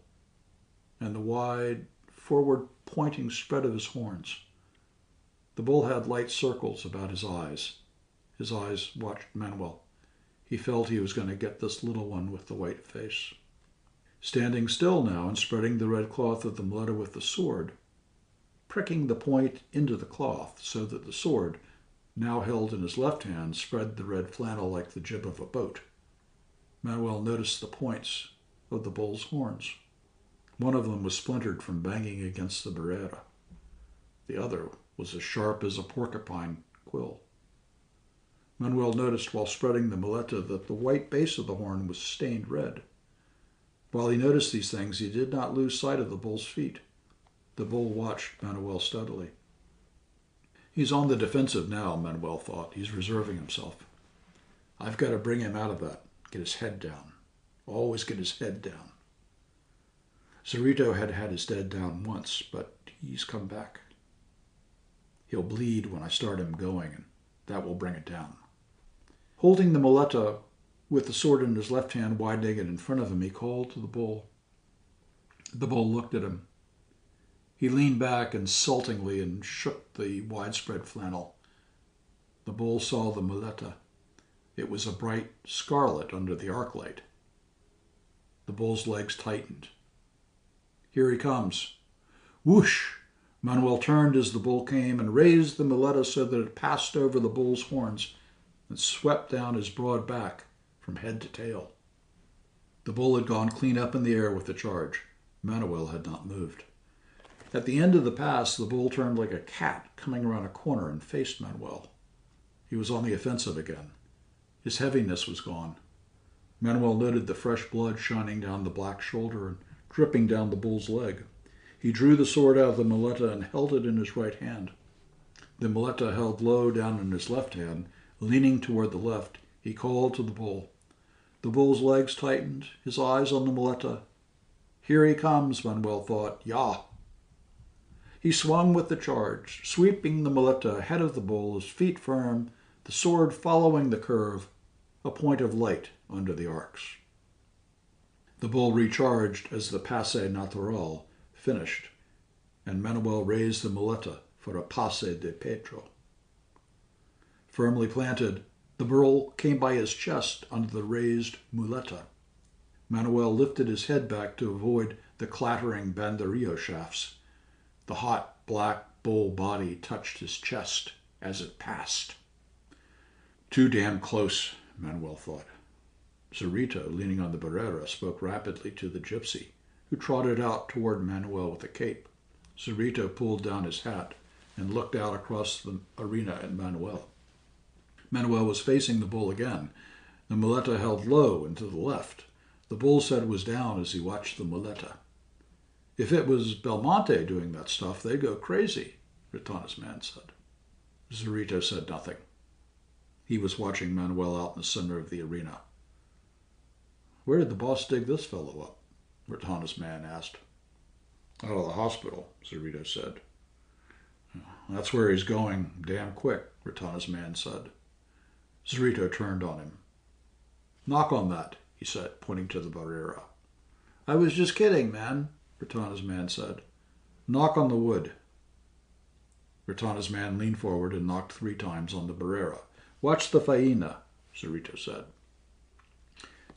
and the wide, forward-pointing spread of his horns. The bull had light circles about his eyes. His eyes watched Manuel. He felt he was going to get this little one with the white face. Standing still now and spreading the red cloth of the muleta with the sword, pricking the point into the cloth so that the sword, now held in his left hand, spread the red flannel like the jib of a boat. Manuel noticed the points of the bull's horns. One of them was splintered from banging against the barrera. The other was as sharp as a porcupine quill. Manuel noticed while spreading the muleta that the white base of the horn was stained red. While he noticed these things, he did not lose sight of the bull's feet. The bull watched Manuel steadily. He's on the defensive now, Manuel thought. He's reserving himself. I've got to bring him out of that. Get his head down. Always get his head down. Cerrito had had his head down once, but he's come back. He'll bleed when I start him going, and that will bring it down. Holding the muleta with the sword in his left hand wide-legged in front of him, he called to the bull. The bull looked at him. He leaned back insultingly and shook the widespread flannel. The bull saw the muleta. It was a bright scarlet under the arc light. The bull's legs tightened. Here he comes. Whoosh! Manuel turned as the bull came and raised the muleta so that it passed over the bull's horns and swept down his broad back from head to tail. The bull had gone clean up in the air with the charge. Manuel had not moved. At the end of the pass, the bull turned like a cat coming around a corner and faced Manuel. He was on the offensive again. His heaviness was gone. Manuel noted the fresh blood shining down the black shoulder and dripping down the bull's leg. He drew the sword out of the muleta and held it in his right hand. The muleta held low down in his left hand, leaning toward the left, he called to the bull. The bull's legs tightened, his eyes on the muleta. Here he comes, Manuel thought. Yah! He swung with the charge, sweeping the muleta ahead of the bull, his feet firm, the sword following the curve, a point of light under the arcs. The bull recharged as the passe natural finished, and Manuel raised the muleta for a passe de petro. Firmly planted, the bull came by his chest under the raised muleta. Manuel lifted his head back to avoid the clattering banderillo shafts. The hot, black bull body touched his chest as it passed. Too damn close, Manuel thought. Cerrito, leaning on the barrera, spoke rapidly to the gypsy, who trotted out toward Manuel with a cape. Cerrito pulled down his hat and looked out across the arena at Manuel. Manuel was facing the bull again. The muleta held low and to the left. The bull's head was down as he watched the muleta. If it was Belmonte doing that stuff, they'd go crazy, Retana's man said. Cerrito said nothing. He was watching Manuel out in the center of the arena. Where did the boss dig this fellow up? Retana's man asked. Out of the hospital, Cerrito said. That's where he's going damn quick, Retana's man said. Cerrito turned on him. Knock on that, he said, pointing to the barrera. I was just kidding, man, Retana's man said. Knock on the wood. Retana's man leaned forward and knocked 3 times on the barrera. Watch the faena, Cerrito said.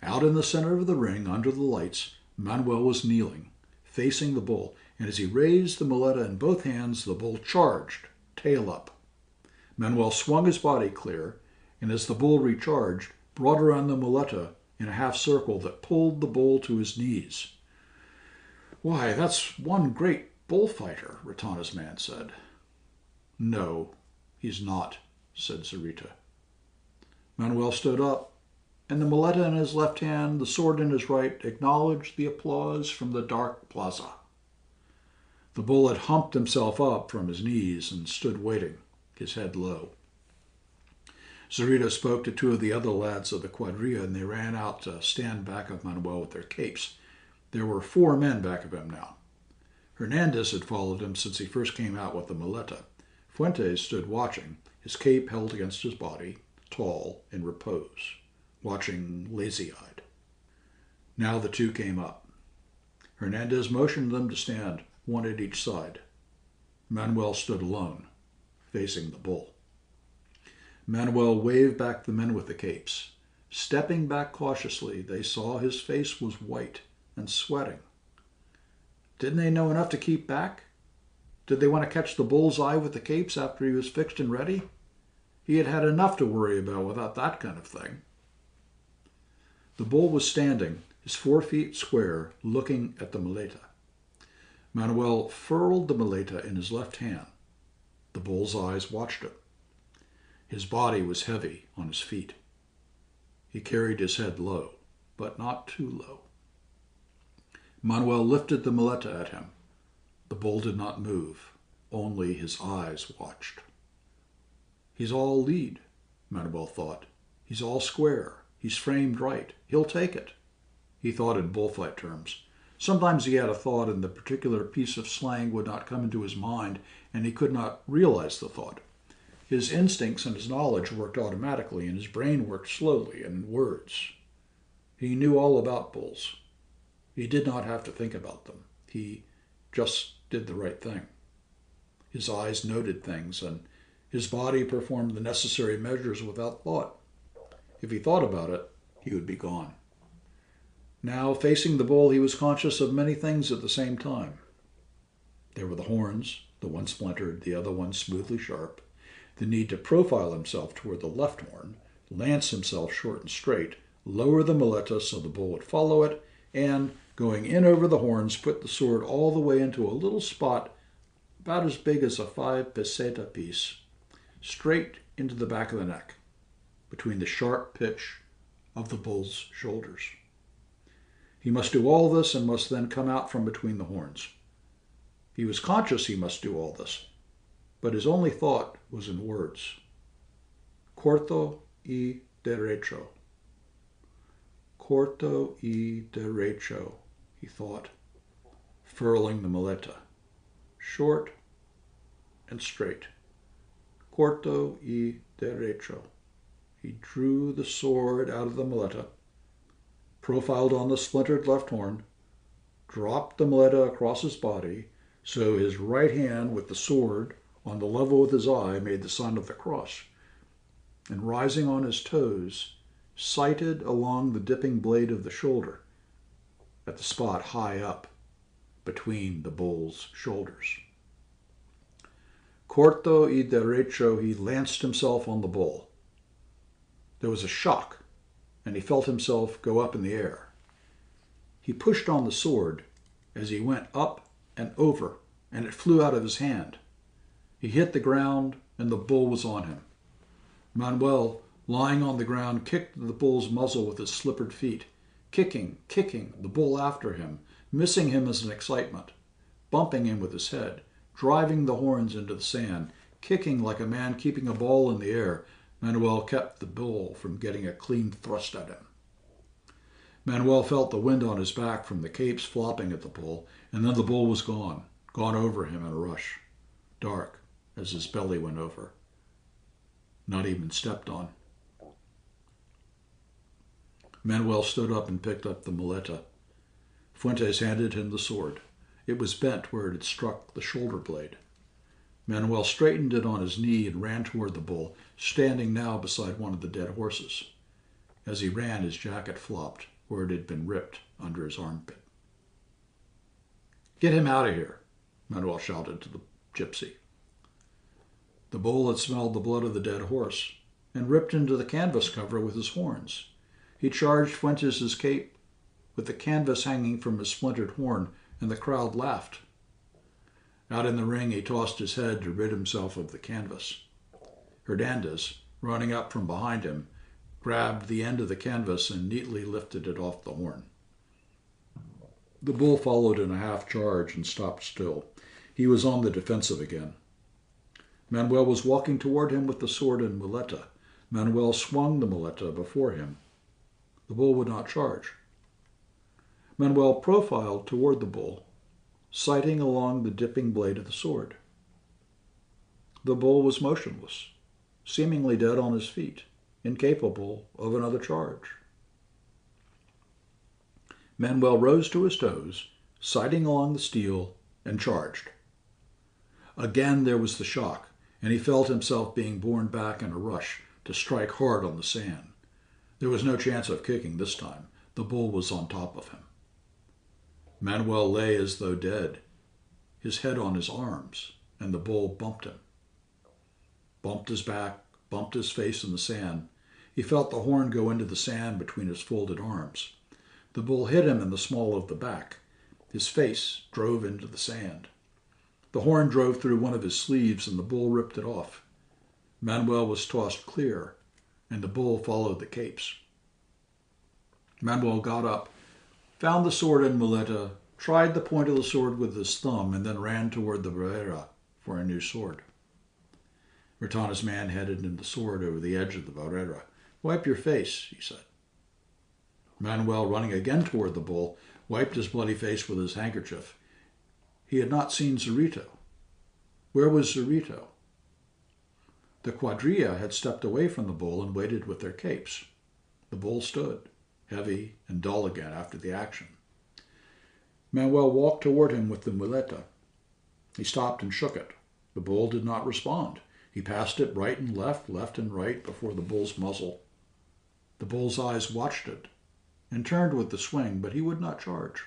Out in the center of the ring, under the lights, Manuel was kneeling, facing the bull, and as he raised the muleta in both hands, the bull charged, tail up. Manuel swung his body clear, and as the bull recharged, brought around the muleta in a half circle that pulled the bull to his knees. Why, that's one great bullfighter, Retana's man said. No, he's not, said Cerrito. Manuel stood up, and the muleta in his left hand, the sword in his right, acknowledged the applause from the dark plaza. The bull had humped himself up from his knees and stood waiting, his head low. Cerrito spoke to 2 of the other lads of the quadrilla, and they ran out to stand back of Manuel with their capes. There were 4 men back of him now. Hernandez had followed him since he first came out with the muleta. Fuentes stood watching, his cape held against his body, tall, in repose, watching lazy-eyed. Now the 2 came up. Hernandez motioned them to stand, one at each side. Manuel stood alone, facing the bull. Manuel waved back the men with the capes. Stepping back cautiously, they saw his face was white and sweating. Didn't they know enough to keep back? Did they want to catch the bull's eye with the capes after he was fixed and ready? He had had enough to worry about without that kind of thing. The bull was standing, his 4 feet square, looking at the muleta. Manuel furled the muleta in his left hand. The bull's eyes watched it. His body was heavy on his feet. He carried his head low, but not too low. Manuel lifted the muleta at him. The bull did not move. Only his eyes watched. He's all lead, Manuel thought. He's all square. He's framed right. He'll take it. He thought in bullfight terms. Sometimes he had a thought and the particular piece of slang would not come into his mind and he could not realize the thought. His instincts and his knowledge worked automatically and his brain worked slowly and in words. He knew all about bulls. He did not have to think about them. He just did the right thing. His eyes noted things and his body performed the necessary measures without thought. If he thought about it, he would be gone. Now, facing the bull, he was conscious of many things at the same time. There were the horns, the one splintered, the other one smoothly sharp, the need to profile himself toward the left horn, lance himself short and straight, lower the muleta so the bull would follow it, and, going in over the horns, put the sword all the way into a little spot about as big as a 5 peseta piece, straight into the back of the neck, between the sharp pitch of the bull's shoulders. He must do all this and must then come out from between the horns. He was conscious he must do all this, but his only thought was in words. Corto y derecho. Corto y derecho, he thought, furling the muleta. Short and straight. Corto y derecho. He drew the sword out of the muleta, profiled on the splintered left horn, dropped the muleta across his body, so his right hand with the sword on the level with his eye made the sign of the cross, and rising on his toes, sighted along the dipping blade of the shoulder at the spot high up between the bull's shoulders. Corto y derecho, he lanced himself on the bull. There was a shock, and he felt himself go up in the air. He pushed on the sword as he went up and over, and it flew out of his hand. He hit the ground, and the bull was on him. Manuel, lying on the ground, kicked the bull's muzzle with his slippered feet, kicking, the bull after him, missing him as an excitement, bumping him with his head, driving the horns into the sand, kicking like a man keeping a ball in the air. Manuel kept the bull from getting a clean thrust at him. Manuel felt the wind on his back from the capes flopping at the bull, and then the bull was gone over him in a rush, dark as his belly went over, not even stepped on. Manuel stood up and picked up the muleta. Fuentes handed him the sword. It was bent where it had struck the shoulder blade. Manuel straightened it on his knee and ran toward the bull, standing now beside one of the dead horses. As he ran, his jacket flopped where it had been ripped under his armpit. "Get him out of here," Manuel shouted to the gypsy. The bull had smelled the blood of the dead horse and ripped into the canvas cover with his horns. He charged Fuentes' cape with the canvas hanging from his splintered horn, and the crowd laughed. Out in the ring, he tossed his head to rid himself of the canvas. Hernandez, running up from behind him, grabbed the end of the canvas and neatly lifted it off the horn. The bull followed in a half charge and stopped still. He was on the defensive again. Manuel was walking toward him with the sword and muleta. Manuel swung the muleta before him. The bull would not charge. Manuel profiled toward the bull, sighting along the dipping blade of the sword. The bull was motionless, seemingly dead on his feet, incapable of another charge. Manuel rose to his toes, sighting along the steel, and charged. Again there was the shock, and he felt himself being borne back in a rush to strike hard on the sand. There was no chance of kicking this time. The bull was on top of him. Manuel lay as though dead, his head on his arms, and the bull bumped him. Bumped his back, bumped his face in the sand. He felt the horn go into the sand between his folded arms. The bull hit him in the small of the back. His face drove into the sand. The horn drove through one of his sleeves, and the bull ripped it off. Manuel was tossed clear, and the bull followed the capes. Manuel got up, found the sword and muleta, tried the point of the sword with his thumb, and then ran toward the barrera for a new sword. Retana's man headed in the sword over the edge of the barrera. "Wipe your face," he said. Manuel, running again toward the bull, wiped his bloody face with his handkerchief. He had not seen Zorito. Where was Zorito? The cuadrilla had stepped away from the bull and waited with their capes. The bull stood, heavy and dull again after the action. Manuel walked toward him with the muleta. He stopped and shook it. The bull did not respond. He passed it right and left and right before the bull's muzzle. The bull's eyes watched it and turned with the swing, but he would not charge.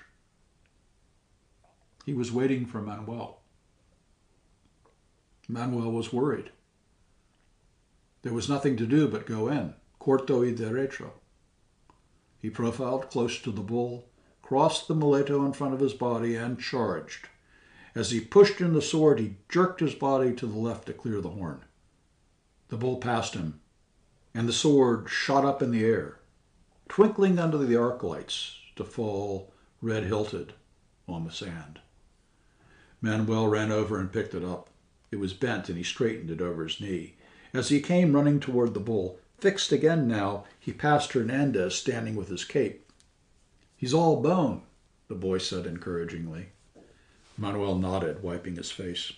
He was waiting for Manuel. Manuel was worried. There was nothing to do but go in, corto y derecho. He profiled close to the bull, crossed the muleto in front of his body, and charged. As he pushed in the sword, he jerked his body to the left to clear the horn. The bull passed him, and the sword shot up in the air, twinkling under the arc lights to fall red-hilted on the sand. Manuel ran over and picked it up. It was bent, and he straightened it over his knee. As he came running toward the bull, fixed again now, he passed Hernandez standing with his cape. "He's all bone," the boy said encouragingly. Manuel nodded, wiping his face.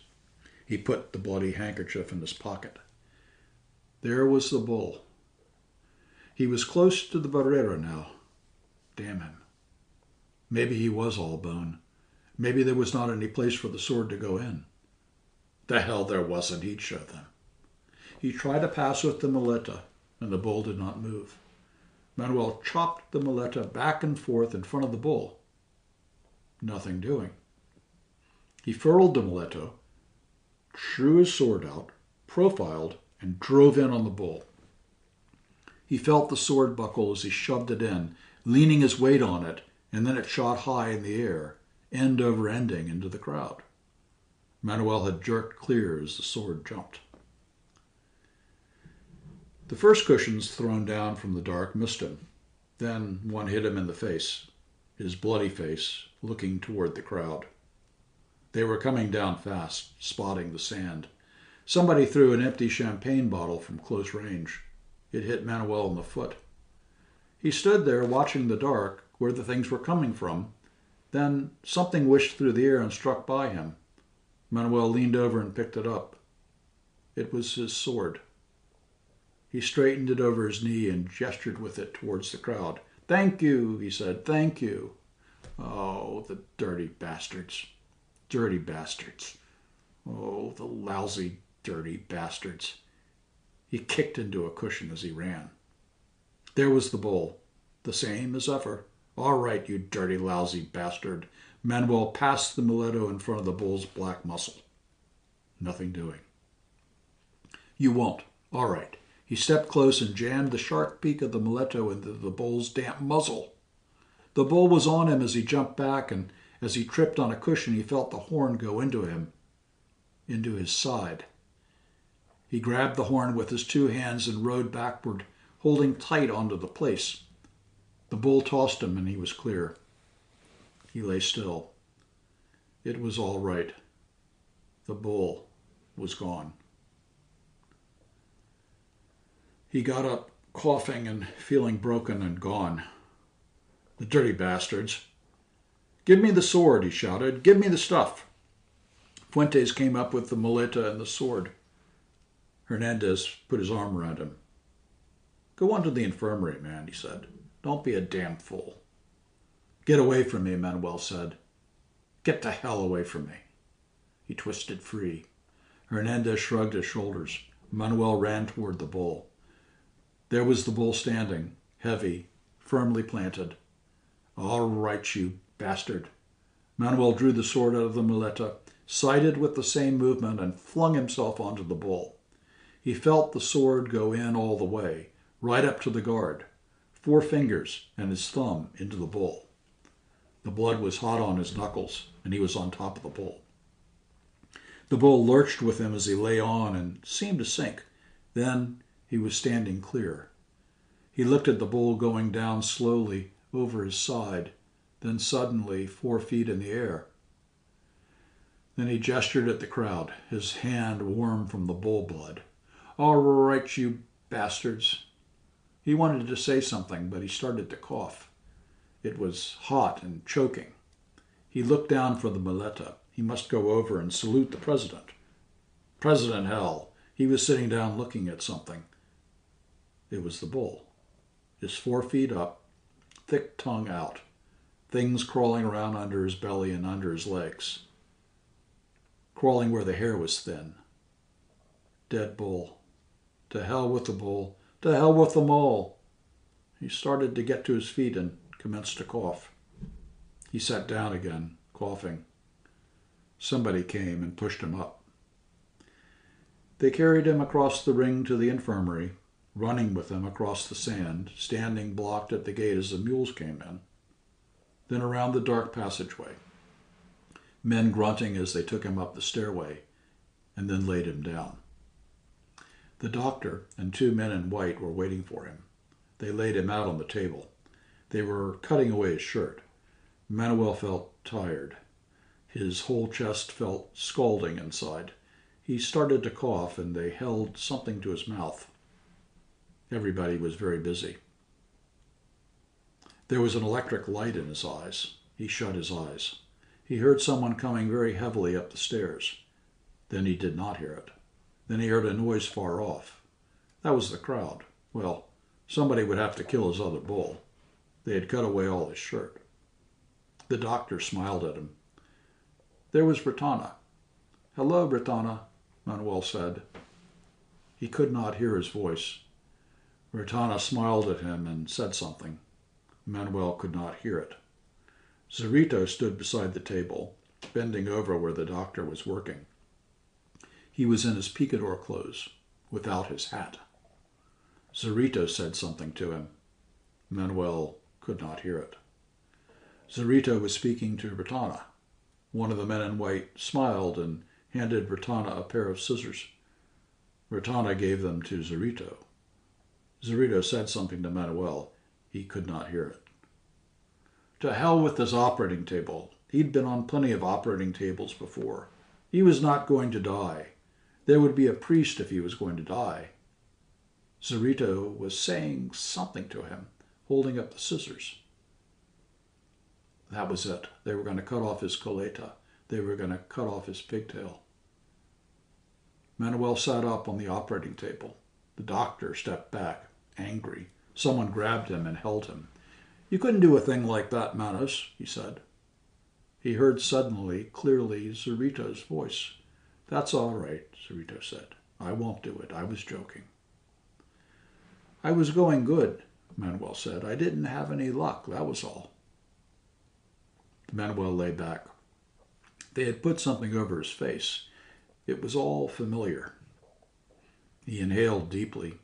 He put the bloody handkerchief in his pocket. There was the bull. He was close to the barrera now. Damn him. Maybe he was all bone. Maybe there was not any place for the sword to go in. The hell there wasn't, he'd show them. He tried to pass with the muleta, and the bull did not move. Manuel chopped the muleta back and forth in front of the bull. Nothing doing. He furled the muleto, drew his sword out, profiled, and drove in on the bull. He felt the sword buckle as he shoved it in, leaning his weight on it, and then it shot high in the air, end over ending into the crowd. Manuel had jerked clear as the sword jumped. The first cushions thrown down from the dark missed him. Then one hit him in the face, his bloody face, looking toward the crowd. They were coming down fast, spotting the sand. Somebody threw an empty champagne bottle from close range. It hit Manuel in the foot. He stood there watching the dark, where the things were coming from. Then something whished through the air and struck by him. Manuel leaned over and picked it up. It was his sword. He straightened it over his knee and gestured with it towards the crowd. "Thank you," he said. "Thank you." Oh, the dirty bastards. Dirty bastards. Oh, the lousy, dirty bastards. He kicked into a cushion as he ran. There was the bull, the same as ever. "All right, you dirty, lousy bastard." Manuel passed the muleto in front of the bull's black muzzle. Nothing doing. "You won't. All right." He stepped close and jammed the sharp peak of the muleto into the bull's damp muzzle. The bull was on him as he jumped back, and as he tripped on a cushion, he felt the horn go into him, into his side. He grabbed the horn with his two hands and rode backward, holding tight onto the place. The bull tossed him, and he was clear. He lay still. It was all right. The bull was gone. He got up, coughing and feeling broken and gone. The dirty bastards. "Give me the sword," he shouted. "Give me the stuff." Fuentes came up with the muleta and the sword. Hernandez put his arm around him. "Go on to the infirmary, man," he said. "Don't be a damn fool." "Get away from me," Manuel said. Get the hell away from me. He twisted free. Hernandez shrugged his shoulders. Manuel ran toward the bull. There was the bull standing, heavy, firmly planted. All right, you bastard. Manuel drew the sword out of the muleta, sighted with the same movement, and flung himself onto the bull. He felt the sword go in all the way, right up to the guard, 4 fingers and his thumb into the bull. The blood was hot on his knuckles, and he was on top of the bull. The bull lurched with him as he lay on and seemed to sink. Then he was standing clear. He looked at the bull going down slowly over his side, then suddenly 4 feet in the air. Then he gestured at the crowd, his hand warm from the bull blood. All right, you bastards. He wanted to say something, but he started to cough. It was hot and choking. He looked down for the muleta. He must go over and salute the president. President, hell. He was sitting down looking at something. It was the bull. His 4 feet up, thick tongue out, things crawling around under his belly and under his legs, crawling where the hair was thin. Dead bull. To hell with the bull. To hell with them all. He started to get to his feet and commenced to cough. He sat down again, coughing. Somebody came and pushed him up. They carried him across the ring to the infirmary, running with him across the sand, standing blocked at the gate as the mules came in. Then around the dark passageway, men grunting as they took him up the stairway, and then laid him down. The doctor and 2 men in white were waiting for him. They laid him out on the table. They were cutting away his shirt. Manuel felt tired. His whole chest felt scalding inside. He started to cough, and they held something to his mouth. Everybody was very busy. There was an electric light in his eyes. He shut his eyes. He heard someone coming very heavily up the stairs. Then he did not hear it. Then he heard a noise far off. That was the crowd. Well, somebody would have to kill his other bull. They had cut away all his shirt. The doctor smiled at him. There was Retana. Hello, Retana, Manuel said. He could not hear his voice. Retana smiled at him and said something. Manuel could not hear it. Zorrito stood beside the table, bending over where the doctor was working. He was in his picador clothes, without his hat. Zorrito said something to him. Manuel could not hear it. Zorrito was speaking to Retana. One of the men in white smiled and handed Retana a pair of scissors. Retana gave them to Zorrito. Zorrito said something to Manuel. He could not hear it. To hell with this operating table. He'd been on plenty of operating tables before. He was not going to die. There would be a priest if he was going to die. Zorrito was saying something to him, holding up the scissors. That was it. They were going to cut off his coleta. They were going to cut off his pigtail. Manuel sat up on the operating table. The doctor stepped back, angry. Someone grabbed him and held him. You couldn't do a thing like that, Manos, he said. He heard suddenly, clearly, Zorrito's voice. That's all right, Zorrito said. I won't do it. I was joking. I was going good, Manuel said. I didn't have any luck, that was all. Manuel lay back. They had put something over his face. It was all familiar. He inhaled deeply.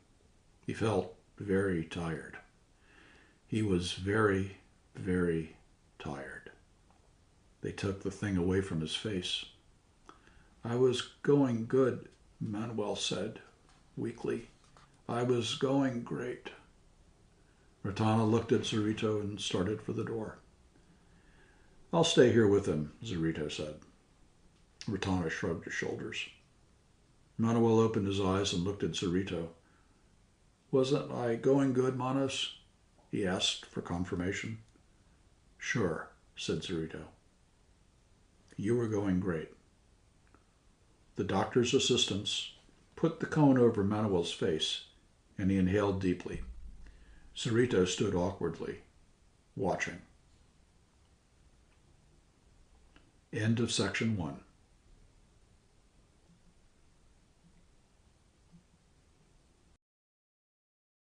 He felt very tired. He was very, very tired. They took the thing away from his face. I was going good, Manuel said, weakly. I was going great. Retana looked at Zorrito and started for the door. I'll stay here with him, Zorrito said. Retana shrugged his shoulders. Manuel opened his eyes and looked at Zorrito. Wasn't I going good, Manos? He asked for confirmation. Sure, said Zorrito. You were going great. The doctor's assistants put the cone over Manuel's face, and he inhaled deeply. Zorrito stood awkwardly, watching. End of section 1.